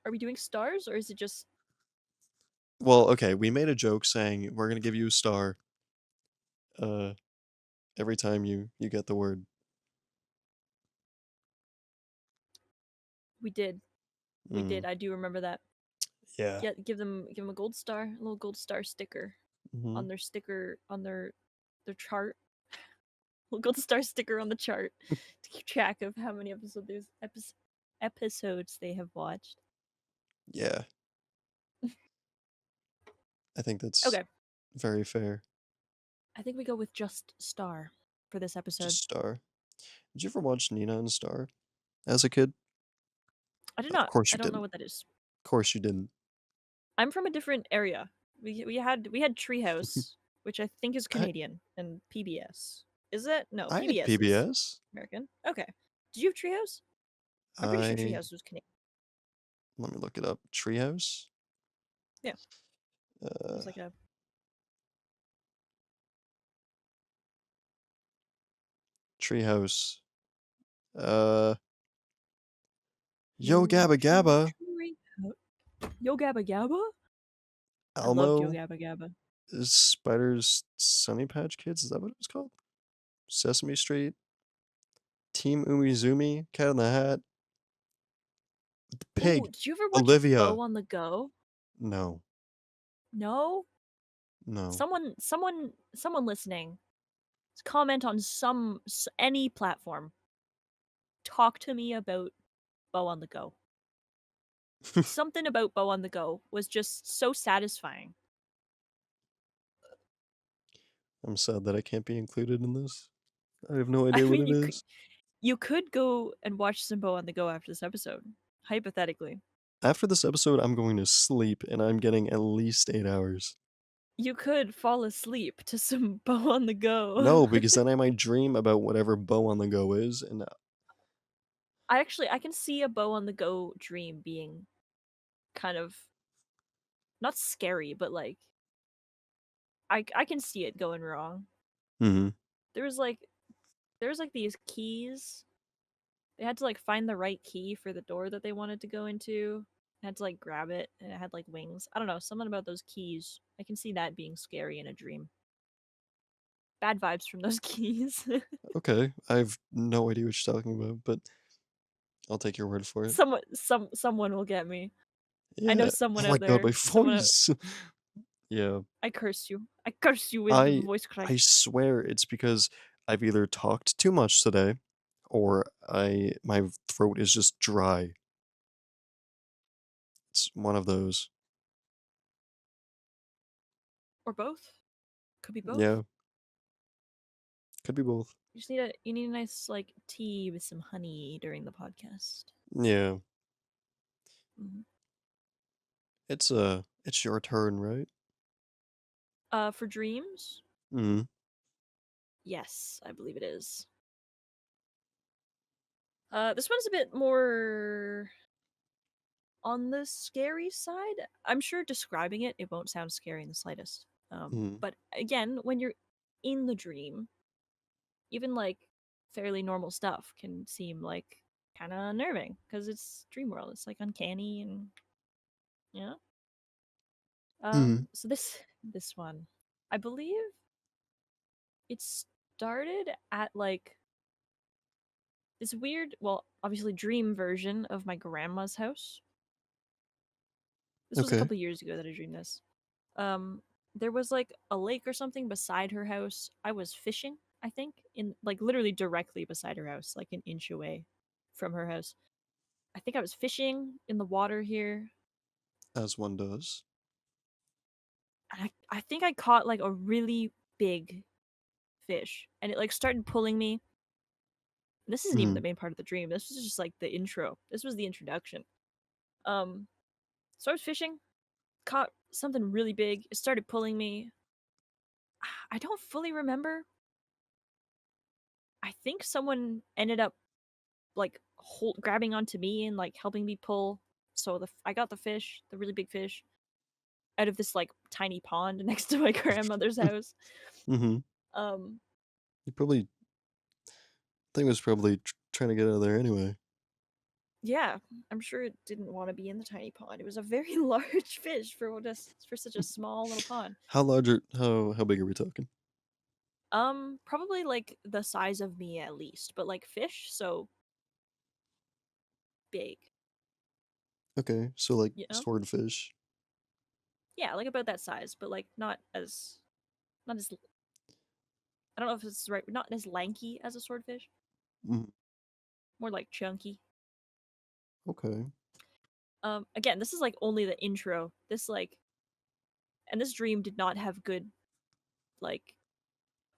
are we doing stars or is it just Well, okay, we made a joke saying, "We're gonna give you a star, uh, every time you get the word." we did? We Mm, did. I do remember that. yeah. Give them a gold star, a little gold star sticker Mhm. on their their chart. A little gold star sticker on the chart to keep track of how many episodes they have watched. Yeah, I think that's Okay, very fair. I think we go with just star for this episode. Just star. Did you ever watch Nina and Star as a kid? I did Of not. course I you don't know didn't. what that is. Of course you didn't. I'm from a different area. We had Treehouse, which I think is I Canadian, and PBS. Is it? No, I had PBS is PBS. American. Okay. Did you have Treehouse? I'm pretty sure I Treehouse was Canadian. let me look it up. Treehouse? Yeah, it Uh, was like a Treehouse. Uh, Yo Yo Gabba Gabba, Treehouse. Yo Gabba Gabba. I loved Yo Elmo, Gabba Gabba. Spider's Sunny Patch Kids, is that what it was called? Sesame Street, Team Umizoomi, Cat in the Hat, the Ooh, pig, did you ever watch Olivia. Bow on the Go? No, No? no. Someone listening, comment on any platform. Talk to me about Bow on the Go. Something about Bow on the Go was just so satisfying. I'm sad that I can't be included in this. I have no I idea what mean, it is. you could go and watch some Bow on the Go after this episode, hypothetically. After this episode, I'm going to sleep, and I'm getting at least 8 hours. You could fall asleep to some Bow on the Go. No, because then I might dream about whatever bow on the go is, and I can see a Bow on the Go dream being kind of not scary, but like I can see it going wrong. mhm, There was like these keys. They had to like find the right key for the door that they wanted to go into. They had to like grab it and it had like wings. I don't know, something about those keys. I can see that being scary in a dream. Bad vibes from those keys. okay, I have no idea what you're talking about, but I'll take your word for it. Someone will get me. I know Yeah. someone Oh my out god, my there. voice! Yeah. I curse you. I curse you with I voice I crack. swear it's because I've either talked too much today, or my throat is just dry. It's one of those. Or both. Could be both. Yeah, could be both. You need a nice like tea with some honey during the podcast. Yeah. Mhm. It's your turn, right? For dreams, Mhm, yes, I believe it is. This one's a bit more on the scary side. I'm sure describing it, it won't sound scary in the slightest. mhm, But again, when you're in the dream, even like fairly normal stuff can seem like kind of unnerving because it's dream world. It's like uncanny and you know. mhm, So this one, I believe it started at like this weird, well, obviously dream version of my grandma's house. This was a okay. couple years ago that I dreamed this. Um, there was like a lake or something beside her house. I was fishing, I think, in like literally directly beside her house, like an inch away from her house. I think I was fishing in the water here. As one does. And I think I caught like a really big fish, and it like started pulling me. This isn't even the Mhm, main part of the dream. This was just like the intro. This was the introduction. Um, so I was fishing, caught something really big. It started pulling me. I don't fully remember. I think someone ended up like grabbing onto me and like helping me pull. So I got the fish, the really big fish, out of this like tiny pond next to my grandmother's house. mhm. Um, You probably thing was probably trying to get out of there anyway. yeah, I'm sure it didn't want to be in the tiny pond. It was a very large fish for such a small little pond. How big are we talking? Probably like the size of me at least, but like fish, so big, Okay, so, like, you know? swordfish. Yeah, like about that size, but like not as I don't know if it's right, not as lanky as a swordfish, Mhm, more like chunky. okay. Again, this is like only the intro. This like and this dream did not have good like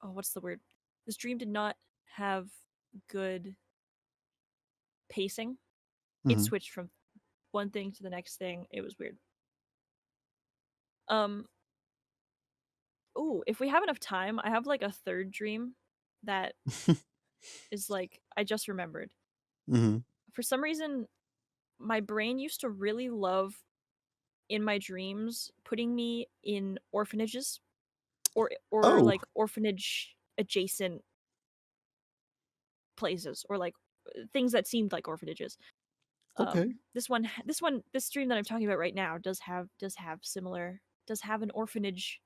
oh, what's the word? This dream did not have good pacing. It Mhm. switched from one thing to the next thing. It was weird. Um, ooh, if we have enough time, I have like a third dream that is like I just remembered. Mhm. For some reason, my brain used to really love in my dreams putting me in orphanages or Oh, like orphanage adjacent places or like things that seemed like orphanages. okay. This dream that I'm talking about right now does have an orphanage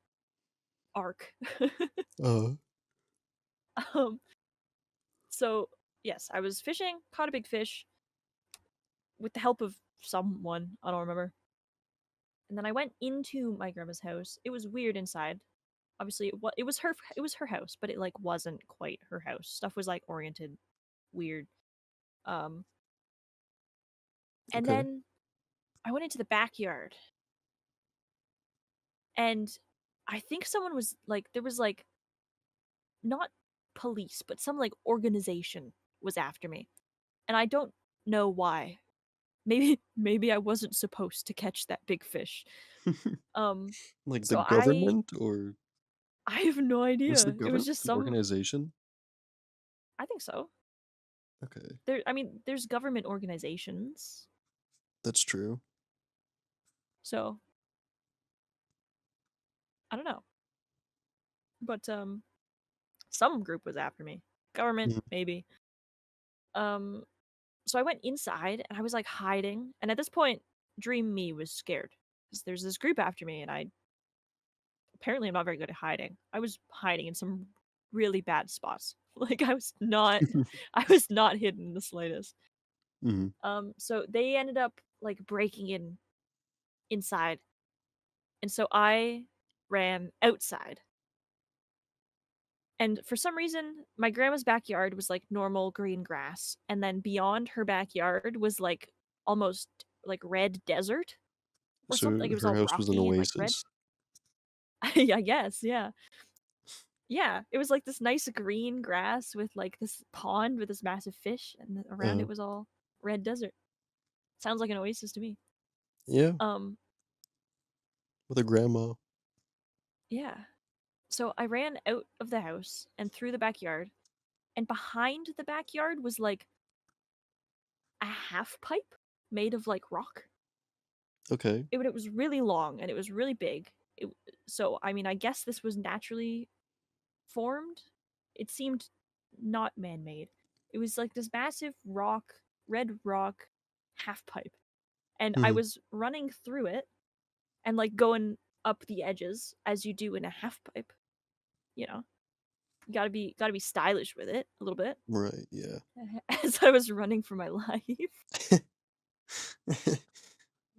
arc. Uh, um, so yes, I was fishing, caught a big fish with the help of someone. I don't remember. And then I went into my grandma's house. It was weird inside. Obviously, it was her house, but it like wasn't quite her house. Stuff was like oriented weird. Um, and okay. then I went into the backyard, and I think someone was like, there was like not police, but some like organization was after me, and I don't know why. Maybe I wasn't supposed to catch that big fish. Um, Like the so I government or I have no was the idea. It was government just an some. organization? I think so. Okay, I mean, there's government organizations, that's true. so I don't know. But some group was after me. Government, Mhm. maybe. Um, so I went inside and I was like hiding. And at this point, Dream Me was scared because there's this group after me, and I apparently I'm not very good at hiding. I was hiding in some really bad spots. Like I was not hidden in the slightest. Mhm. So they ended up like breaking in inside, and so I ran outside. And for some reason, my grandma's backyard was like normal green grass, and then beyond her backyard was like almost like red desert or something. Like So it was her all house was an rocky and like red. oasis. I guess, yeah. Yeah, it was like this nice green grass with like this pond with this massive fish, and around Uh, it was all red desert. Sounds like an oasis to me. yeah, Um, with a grandma. yeah. So I ran out of the house and through the backyard, and behind the backyard was like a half pipe made of like rock. Okay. It was really long and it was really big. It, so I mean, I guess this was naturally formed. It seemed not man-made. It was like this massive rock, red rock half pipe, and I Mhm. was running through it and like going up the edges as you do in a half pipe. You know, you gotta be stylish with it a little bit. Right, yeah. As I was running for my life.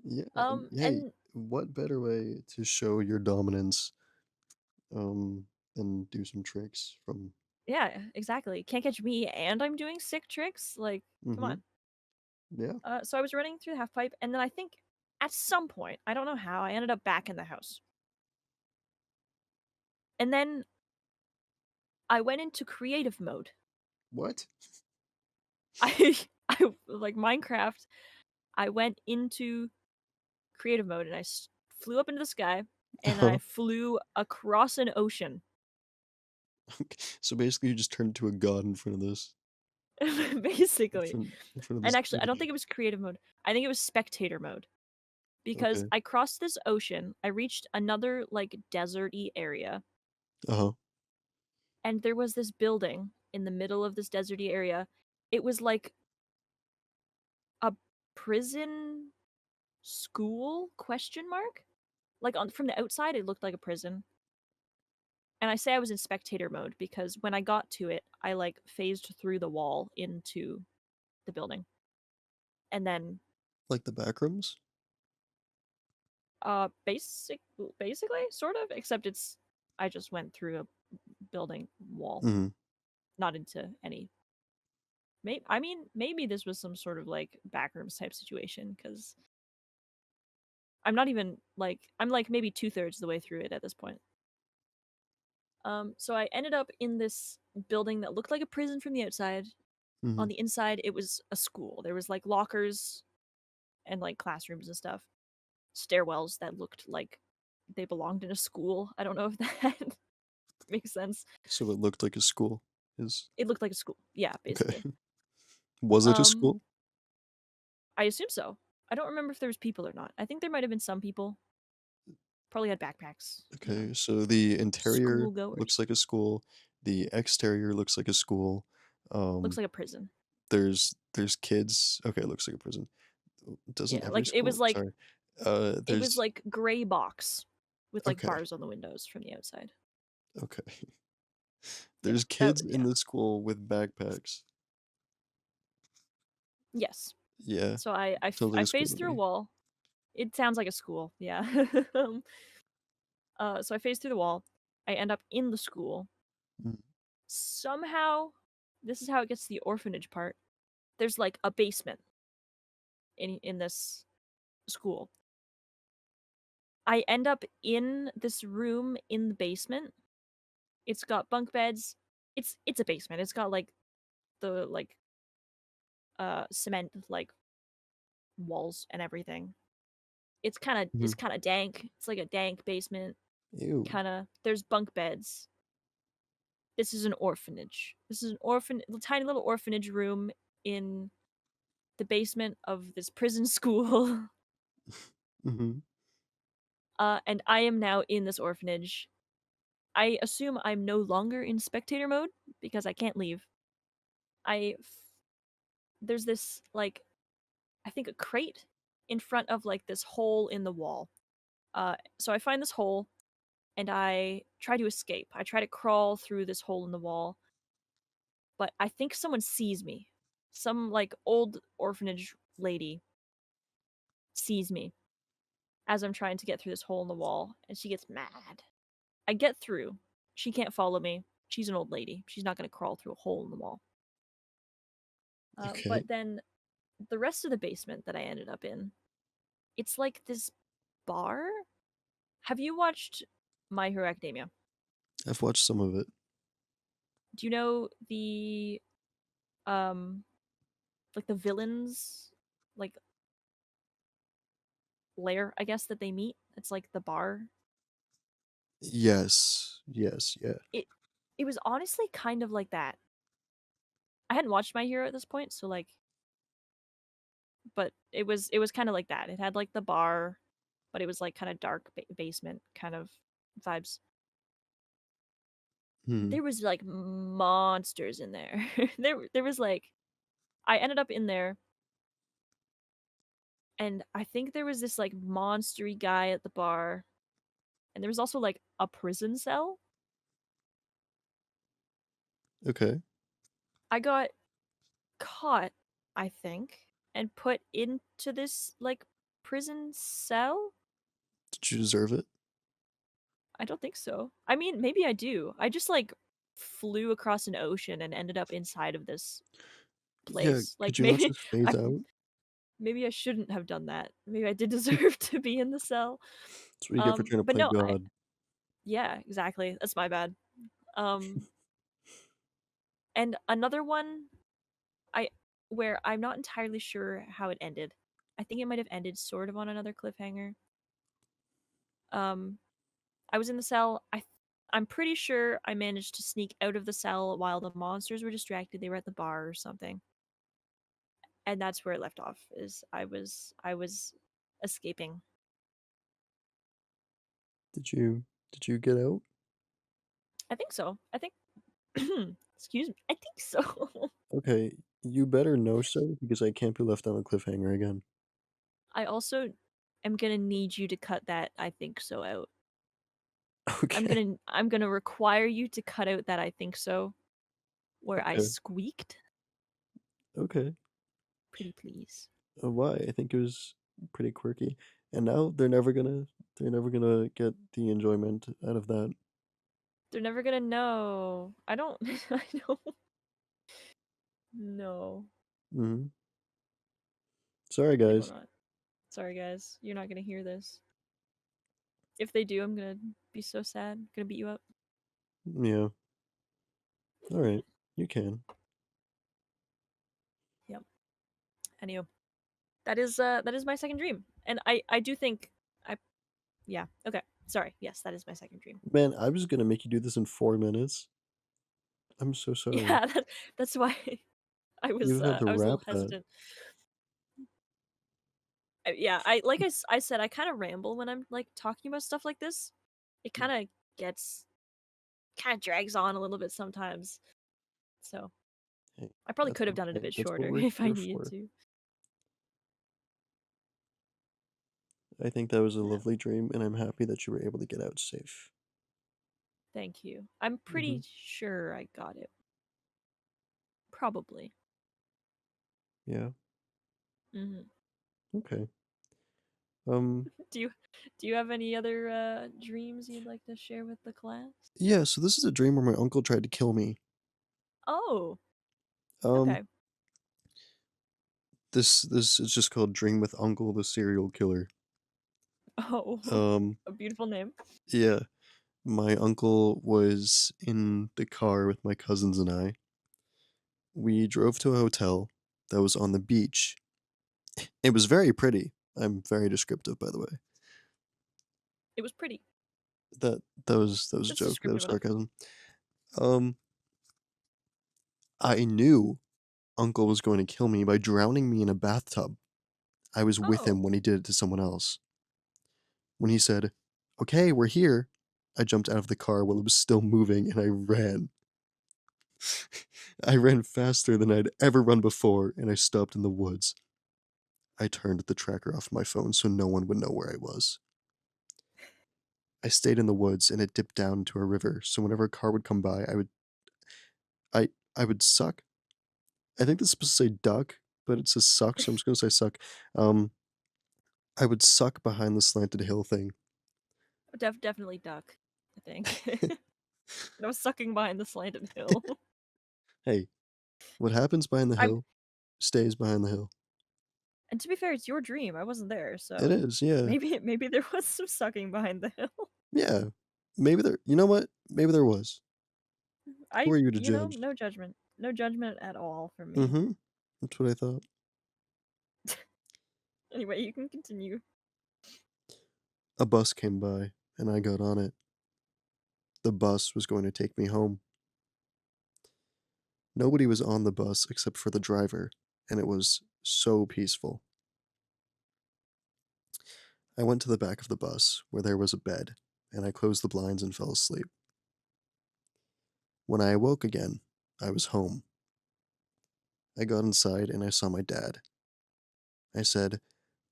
Yeah, and hey, And what better way to show your dominance, than do some tricks from yeah, exactly. Can't catch me and I'm doing sick tricks. Like, come mhm, on. yeah, So I was running through the half pipe, and then I think at some point, I don't know how, I ended up back in the house. And then I went into creative mode. what? I like Minecraft. I went into creative mode, and flew up into the sky, and I Uh-huh. flew across an ocean. So basically you just turned into a god in front of this Basically. in front of And this actually, I don't image. think it was creative mode. I think it was spectator mode because Okay. I crossed this ocean. I reached another like deserty area, Uh-huh. and there was this building in the middle of this deserty area. It was like a prison school question mark? Like on from the outside it looked like a prison. And I say I was in spectator mode because when I got to it, I like phased through the wall into the building. And then Like the backrooms? basically sort of, except it's I just went through a building wall, Mhm. not into any. Maybe this was some sort of like backrooms type situation because I'm not even like I'm like maybe 2/3 the way through it at this point. So I ended up in this building that looked like a prison from the outside. On Mhm. the inside, it was a school. There was like lockers and like classrooms and stuff. Stairwells that looked like they belonged in a school. I don't know if that makes sense. So it looked like a school. Is It looked like a school. Yeah, okay. basically. Was it a Um, school? I assume so. I don't remember if there was people or not. I think there might have been some people. Probably had backpacks. Okay, so the interior School goers. looks like a school, the exterior looks like a school. Looks Um, like a prison. there's kids. Okay, it looks like a prison. Doesn't Yeah, every like it was school? like Sorry. it was There's like gray box with like okay, bars on the windows from the outside. Okay. Yeah, There's that kids in yeah. the school with backpacks. Yes. Yeah, So I totally a school phased to through a me. wall. It sounds like a school, yeah. So I phase through the wall. I end up in the school. Mm. Somehow, this is how it gets to the orphanage part. There's like a basement in this school. I end up in this room in the basement. It's got bunk beds. It's a basement. It's got like the cement like walls and everything. It's Mhm. kind of dank. It's like a dank basement. Ew. Kind of there's bunk beds. This is an orphanage. This is an tiny little orphanage room in the basement of this prison school. Mhm. And I am now in this orphanage. I assume I'm no longer in spectator mode because I can't leave. I there's this like I think a crate in front of like this hole in the wall. So I find this hole and I try to escape. I try to crawl through this hole in the wall, but I think someone sees me. Some like old orphanage lady sees me as I'm trying to get through this hole in the wall, and she gets mad. I get through. She can't follow me. She's an old lady. She's not going to crawl through a hole in the wall. Okay. But then the rest of the basement that I ended up in, it's like this bar. Have you watched My Hero Academia? I've watched some of it. Do you know the um like the villains like lair, I guess, that they meet? It's like the bar. Yes. Yes, yeah. It it was honestly kind of like that. I hadn't watched My Hero at this point, so like but it was kind of like that. It had like the bar, but it was like kind of dark basement kind of vibes. Mhm. There was like monsters in there. There was like I ended up in there and I think there was this like monstery guy at the bar and there was also like a prison cell. Okay. I got caught, I think, and put into this like prison cell. Did you deserve it? I don't think so. I mean, maybe I do. I just like flew across an ocean and ended up inside of this Yeah, place. could Like you not maybe just phase I out? maybe I shouldn't have done that. Maybe I did deserve to be in the cell. That's what you get for trying to But play no, I God. yeah, exactly. That's my bad. Um and another one I where I'm not entirely sure how it ended. I think it might have ended sort of on another cliffhanger. Um I was in the cell. I'm pretty sure I managed to sneak out of the cell while the monsters were distracted. They were at the bar or something. And that's where it left off. Is I was escaping. Did you get out? I think so. I think excuse me. I think so. Okay, you better know so because I can't be left on a cliffhanger again. I also am going to need you to cut that I think so out. Okay. I'm going to require you to cut out that I think so where I Okay. squeaked. Okay. Pretty please. Why? I think it was pretty quirky. And now they're never gonna get the enjoyment out of that. They're never going to know. I don't I don't know. Mhm. Sorry, They will guys. not. Sorry guys, you're not going to hear this. If they do, I'm going to be so sad. I'm going to beat you up. Yeah. All right. You can. Yep. Anywho, that is my second dream. And I do think I yeah, okay. Sorry. Yes, that is my second dream. Man, I was gonna make you do this in 4 minutes. I'm so sorry. Yeah, that's why You had to I was a wrap little that. hesitant. Yeah, I like I said I kind of ramble when I'm like talking about stuff like this. It kind of gets kind of drags on a little bit sometimes. So, Hey, I probably that's could have done it a okay. bit That's what shorter we're if I here needed for. to. I think that was a Yeah. lovely dream, and I'm happy that you were able to get out safe. Thank you. I'm Mhm. pretty sure I got it. Probably. Yeah. Hmm. Okay. Um, Do you do you have any other dreams you'd like to share with the class? yeah, so this is a dream where my uncle tried to kill me. Oh, Um, okay. this is just called Dream with Uncle the Serial Killer. Oh, Um, a beautiful name. yeah, my uncle was in the car with my cousins and I. We drove to a hotel that was on the beach. It was very pretty. I'm very descriptive, by the way. It was pretty. That was a That's joke. That was descriptive enough. sarcasm. Um, I knew Uncle was going to kill me by drowning me in a bathtub. I was with Oh, him when he did it to someone else. When he said, "Okay, we're here," I jumped out of the car while it was still moving and I ran. I ran faster than I'd ever run before and I stopped in the woods. I turned the tracker off my phone so no one would know where I was. I stayed in the woods and it dipped down to a river, so whenever a car would come by, I would suck. I think this is supposed to say duck, but it says suck, so I'm just gonna say suck. Um, I would suck behind the slanted hill thing. definitely duck. I think. I was sucking behind the slanted hill. Hey, what happens behind the I'm, hill stays behind the hill. and to be fair, it's your dream. I wasn't there, It so is, yeah. maybe there was some sucking behind the hill. Yeah. Maybe there you know what? Maybe there was. Who are you to judge? No judgment, no judgment at all from me. Mhm. That's what I thought. Anyway, you can continue. A bus came by, and I got on it. The bus was going to take me home. Nobody was on the bus except for the driver, and it was so peaceful. I went to the back of the bus, where there was a bed, and I closed the blinds and fell asleep. When I awoke again, I was home. I got inside and I saw my dad. I said,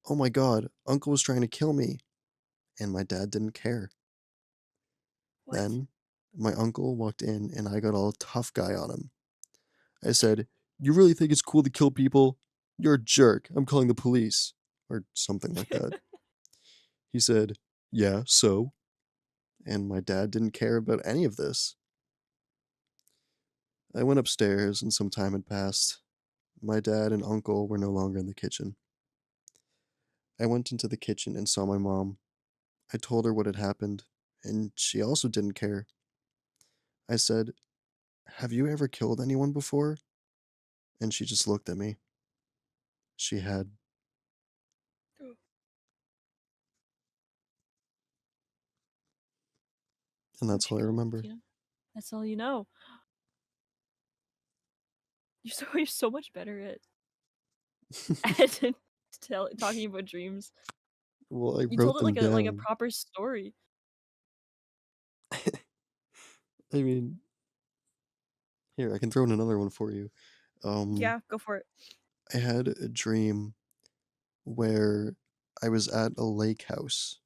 "Oh my god, Uncle was trying to kill me." And my dad didn't care. What? Then my uncle walked in and I got all tough guy on him. I said, "You really think it's cool to kill people? You're a jerk. I'm calling the police." Or something like that. He said, "Yeah, so?" And my dad didn't care about any of this. I went upstairs and some time had passed. My dad and uncle were no longer in the kitchen. I went into the kitchen and saw my mom. I told her what had happened, and she also didn't care. I said, "Have you ever killed anyone before?" And she just looked at me. She had. And What'd that's you all I kill? remember. You know, that's all you know. You're so much better at talking about dreams. Well, I You wrote told it them like a down. proper story. I mean, here, I can throw in another one for you. Um, Yeah, go for it. I had a dream where I was at a lake house,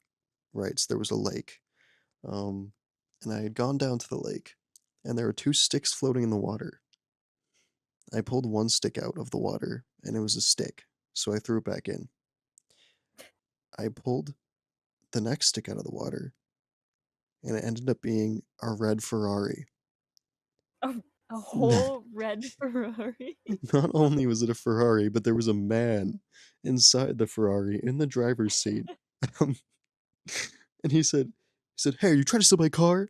right? So there was a lake. Um, and I had gone down to the lake, and there were two sticks floating in the water. I pulled one stick out of the water, and it was a stick, so I threw it back in. I pulled the next stick out of the water, and it ended up being a red Ferrari. A, a whole red Ferrari. Not only was it a Ferrari, but there was a man inside the Ferrari in the driver's seat. Um, and he said, "Hey, are you trying to steal my car?"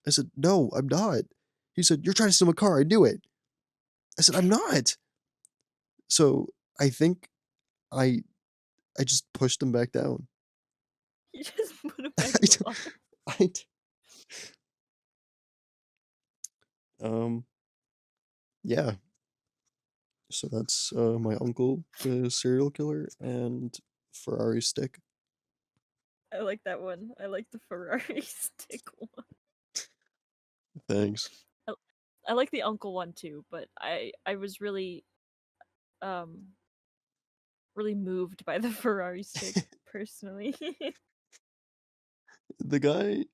I said, "No, I'm not." He said, "You're trying to steal my car. I knew it." I said, "I'm not." So I think I I just pushed him back down. You just put it I, back in the d- water. I d- um yeah. So that's my uncle, the serial killer, and Ferrari stick. I like that one. I like the Ferrari stick one. Thanks. I, I like the uncle one too, but I was um really moved by the Ferrari stick personally. The guy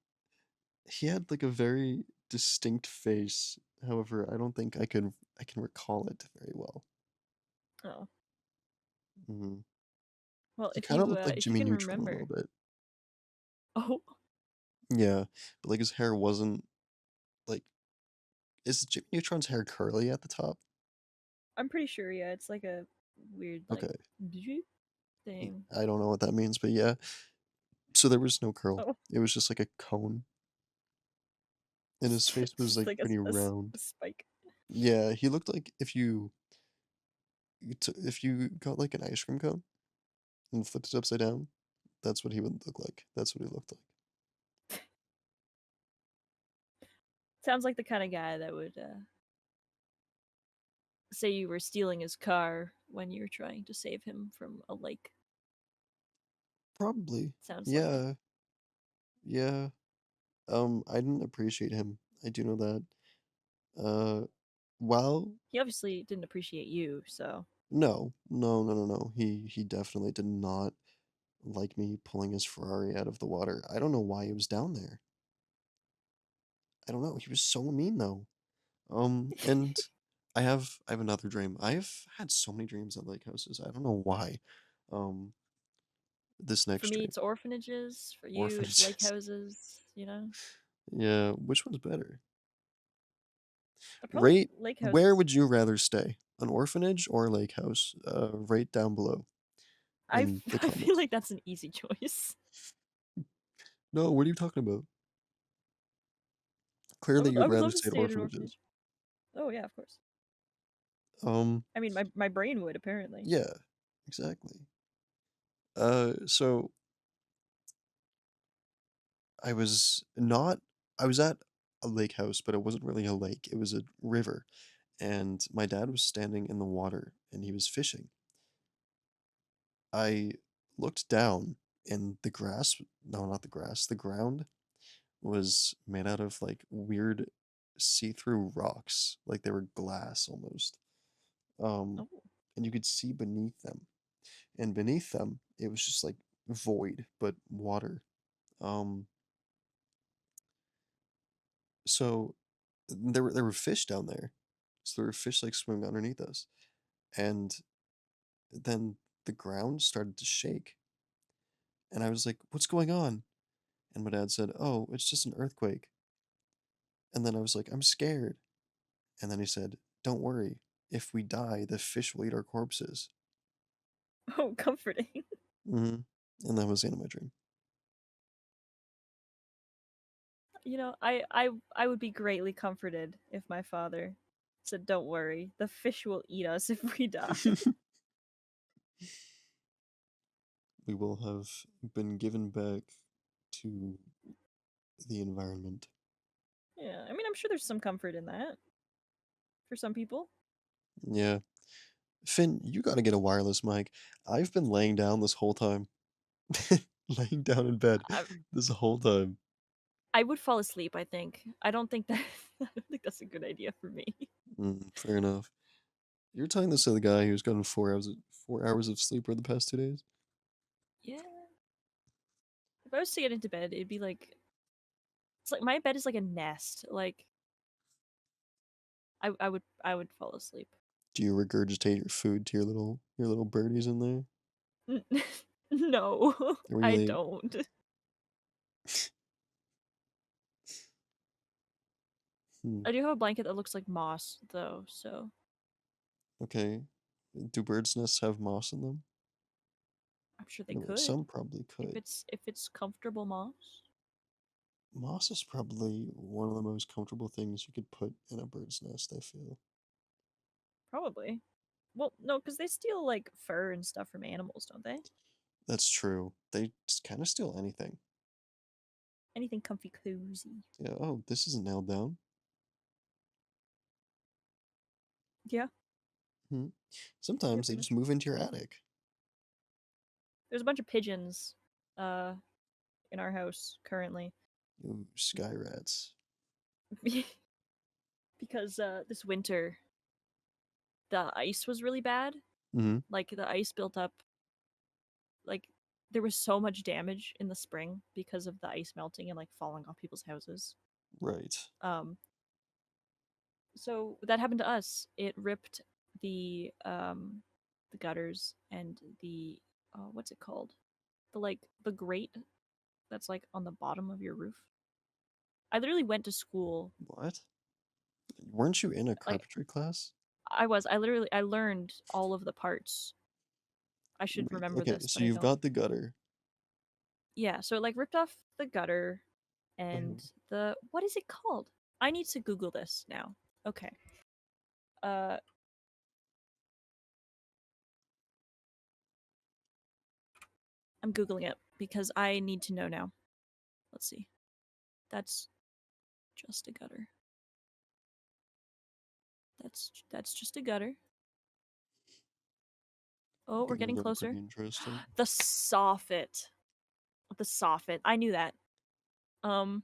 he had like a very distinct face. However, I don't think I can recall it very well. Oh, Mhm. well, He kind of looked like if you Jimmy can Neutron a remember. little bit. Oh, Yeah, but like his hair wasn't like is Jimmy Neutron's hair curly at the top? I'm pretty sure. Yeah, it's like a weird like Okay. thing. I don't know what that means, but yeah. So there was no curl. Oh, It was just like a cone, and his face was just like like pretty a round. spike. Yeah, he looked like if you got like an ice cream cone and flipped it upside down, that's what he would look like. That's what he looked like. Sounds like the kind of guy that would say you were stealing his car when you were trying to save him from a lake. Probably. Sounds like it. Yeah. Yeah. I didn't appreciate him. I do know that. Uh, well, He obviously didn't appreciate you, so no, no, no, no, no. He definitely did not like me pulling his Ferrari out of the water. I don't know why he was down there. I don't know. He was so mean though. And I have another dream. I've had so many dreams at lake houses. I don't know why. Um, this for next me dream, it's orphanages. For you, it's lake orphanages. houses. You know, Yeah, which one's better? probably Rate lake where houses. would you rather stay? An orphanage or a lake house? Rate down below I in the I feel comments. like that's an easy choice. No, what are you talking about? I Clearly, would you'd I would rather love to stay at stay at an orphanages. orphanage. Oh yeah, of course. Um, I mean, my brain would apparently. yeah, exactly. So I was not, I was at a lake house, but it wasn't really a lake. It was a river, and my dad was standing in the water and he was fishing. I looked down, and the grass, no, not the grass, the ground was made out of like weird see-through rocks, like they were glass almost. Um, Oh, and you could see beneath them. And beneath them, it was just like void, but water. Um, so there were fish down there. So there were fish like swimming underneath us. And then the ground started to shake. And I was like, "What's going on?" And my dad said, "Oh, it's just an earthquake." And then I was like, "I'm scared." And then he said, "Don't worry. If we die, the fish will eat our corpses." oh, comforting. And that was the end of my dream. You know, I would be greatly comforted if my father said, "Don't worry, the fish will eat us if we die." We will have been given back to the environment. Yeah, I mean, I'm sure there's some comfort in that for some people. Yeah. Finn, you gotta get a wireless mic. I've been laying down this whole time. Laying down in bed I this whole time. I would fall asleep. I think. I don't think that. I don't think that's a good idea for me. Fair enough. You're telling this to the guy who's gotten 4 hours of sleep over the past 2 days? Yeah. If I was to get into bed, it'd be like it's like my bed is like a nest. Like I would fall asleep. Do you regurgitate your food to your little birdies in there? No, I Really? don't. Hmm. I do have a blanket that looks like moss though, so Okay. Do birds' nests have moss in them? I'm sure they I mean, could some probably could. if it's comfortable moss. Moss is probably one of the most comfortable things you could put in a bird's nest, I feel. Probably. Well, no, because they steal like fur and stuff from animals, don't they? That's true. They kind of steal anything. Anything comfy cozy. Yeah, oh, this isn't nailed down. Yeah, Hmm. yeah, Sometimes they pretty just much. move into your attic. There's a bunch of pigeons uh in our house currently Ooh, sky rats. because this winter the ice was really bad. Hmm. Like the ice built up like there was so much damage in the spring because of the ice melting and like falling off people's houses. Right. Um, so that happened to us. It ripped the gutters and the what's it called? The grate that's like on the bottom of your roof. I literally went to school What? Weren't you in a like carpentry class? I learned all of the parts. I should Wait, remember okay, this, so but I you've don't. got the gutter. Yeah, so it like ripped off the gutter and Mhm. the what is it called? I need to Google this now. Okay. Uh I'm Googling it because I need to know now. Let's see. That's just a gutter. That's just a gutter. Oh, we're Gonna getting get pretty closer. interesting. The soffit. The soffit. I knew that. Um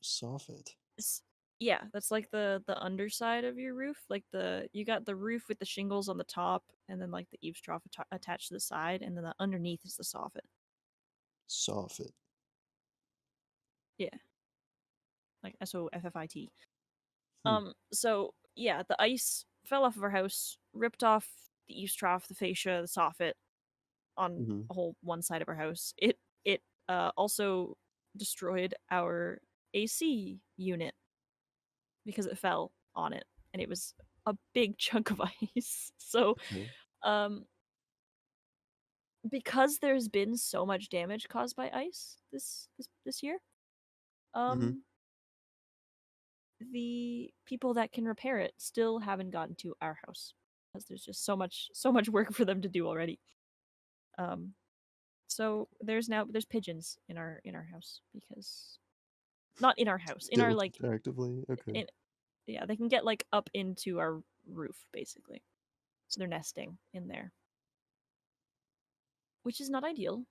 Soffit. s- yeah, that's like the underside of your roof. Like the you got the roof with the shingles on the top and then like the eaves trough attached to the side and then the underneath is the soffit. Soffit. Yeah, like SOFFIT. Hmm. So yeah, the ice fell off of our house, ripped off the eaves trough, the fascia, the soffit on Mm-hmm. a whole one side of our house. It also destroyed our AC unit because it fell on it, and it was a big chunk of ice. So, Okay. um, because there's been so much damage caused by ice this year, Mm-hmm. um, the people that can repair it still haven't gotten to our house because there's just so much work for them to do already. Um, so there's pigeons in our house because not in our house in our Still like actively? Okay. in yeah they can get like up into our roof basically, so they're nesting in there, which is not ideal.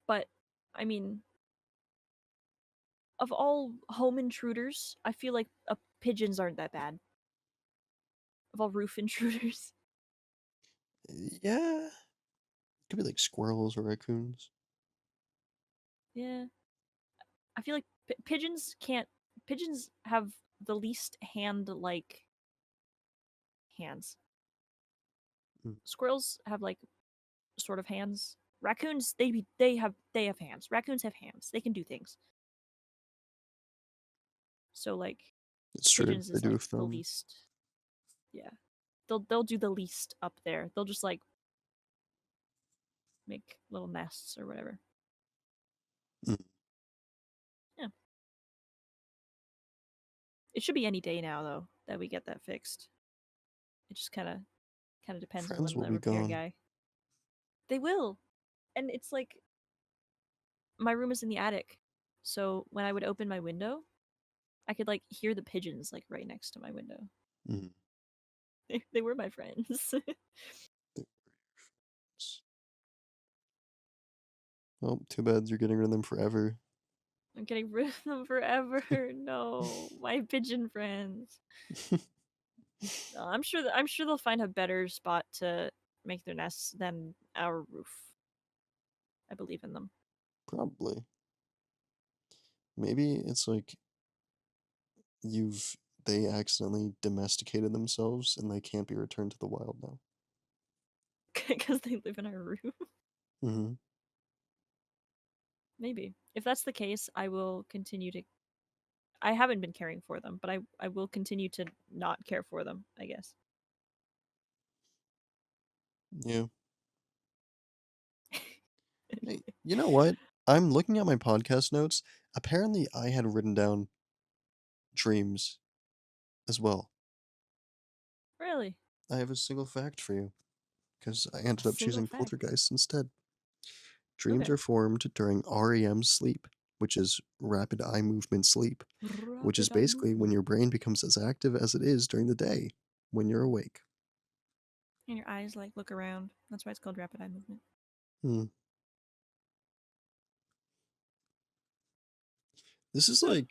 But I mean, of all home intruders, I feel like pigeons aren't that bad. Of all roof intruders, Yeah. Could be like squirrels or raccoons. yeah, I feel like pigeons can't. Pigeons have the least hand-like hands. Mm. Squirrels have like sort of hands. Raccoons, they have hands. Raccoons have hands. They can do things. So like It's true. pigeons They is do like have the thumbs. least. Yeah, they'll do the least up there. They'll just like make little nests or whatever. Mm. Yeah, it should be any day now though that we get that fixed. It just kind of depends on Friends when will the be repair gone. guy. They will, and it's like my room is in the attic, so when I would open my window, I could like hear the pigeons like right next to my window. Mm. They were my friends. Oh, too bad you're getting rid of them forever. I'm getting rid of them forever. No, my pigeon friends. No, I'm sure they'll find a better spot to make their nests than our roof. I believe in them. Probably. Maybe it's like you've they accidentally domesticated themselves and they can't be returned to the wild now. Because they live in our roof. Mm-hmm. Maybe. If that's the case, I will continue to. I haven't been caring for them, but I will continue to not care for them, I guess. Yeah. Hey, you know what? I'm looking at my podcast notes. Apparently, I had written down dreams as well. Really? I have a single fact for you because I ended up Single choosing fact. poltergeist instead. Dreams Okay. are formed during REM sleep, which is rapid eye movement sleep, which is Rapid eye basically when movement. your brain becomes as active as it is during the day when you're awake. And your eyes like look around. That's why it's called rapid eye movement. Hmm. This is Huh. like,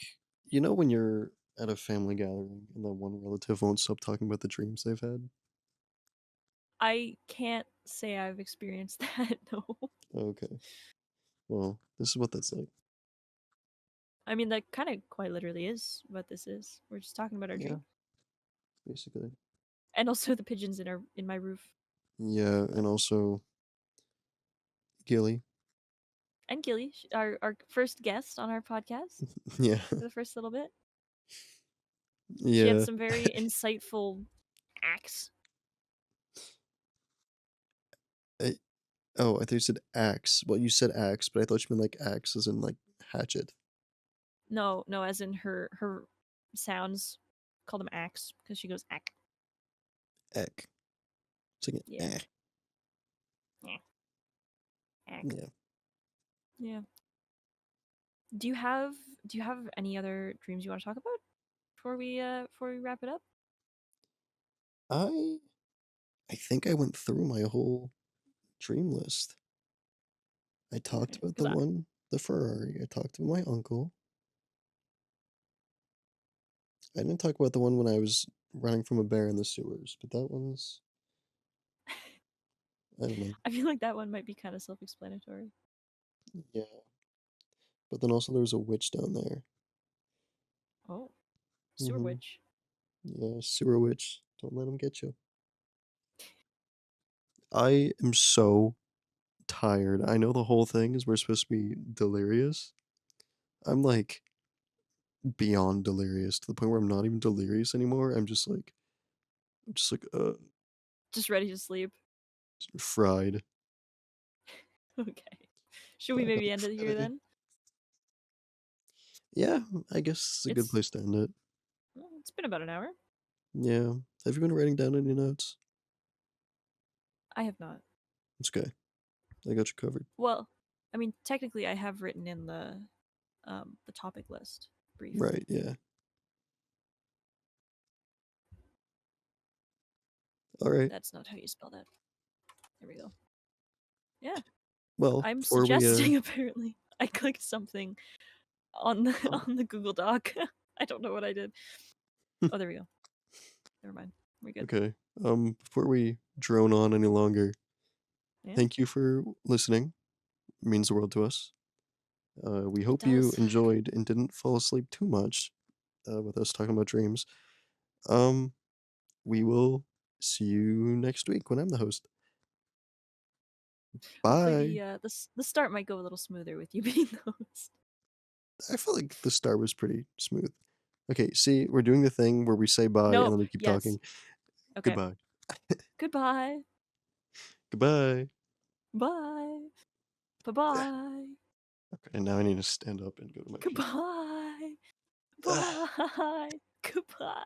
when you're at a family gathering and then one relative won't stop talking about the dreams they've had? I can't say I've experienced that. No. Okay. Well, this is what that's like. I mean, that kind of quite literally is what this is. We're just talking about our Yeah, dream, basically. and also the pigeons in my roof. Yeah, and also Gilly. And Gilly, our first guest on our podcast Yeah. for the first little bit. She had Yeah. some very insightful acts. I, oh, I thought you said axe. Well, you said axe, but I thought you meant like axe as in like hatchet. No, no, as in her sounds. Call them acts because she goes ack. Eck. It's like an Yeah, eh. yeah, ack. Yeah. Yeah. Do you have Do you have any other dreams you want to talk about before we wrap it up? I I think I went through my whole dream list. I talked Okay, about because the one, the Ferrari. I talked about my uncle. I didn't talk about the one when I was running from a bear in the sewers, but that one's I don't know. I feel like that one might be kind of self-explanatory. Yeah. But then also there was a witch down there. Oh, sewer Mm-hmm. witch. Yeah, sewer witch. Don't let them get you. I am so tired. I know the whole thing is we're supposed to be delirious. I'm like beyond delirious to the point where I'm not even delirious anymore. I'm just like Just ready to sleep. fried. Okay. Should we maybe end it here Friday. then? Yeah, I guess it's a good It's place to end it. well, it's been about an hour. Yeah. Have you been writing down any notes? I have not. It's okay. I got you covered. Well, I mean, technically, I have written in the topic list Right, briefly. yeah. All right. That's not how you spell that. There we go. Yeah, Well, I'm before we suggesting apparently I clicked something on the oh, on the Google Doc. I don't know what I did. Oh, there we go. Never mind. We're good. okay. Before we drone on any longer, Yeah, thank you for listening. It means the world to us. We it hope you does. enjoyed and didn't fall asleep too much with us talking about dreams. Um, we will see you next week when I'm the host. Hopefully, Bye. the start might go a little smoother with you being the host. I feel like the start was pretty smooth. Okay, see, we're doing the thing where we say bye and No. then we keep Yes. talking. Okay. Goodbye. Goodbye. Goodbye. Bye. Bye bye. Okay, now I need to stand up and go to my PC. Goodbye. Bye. Goodbye.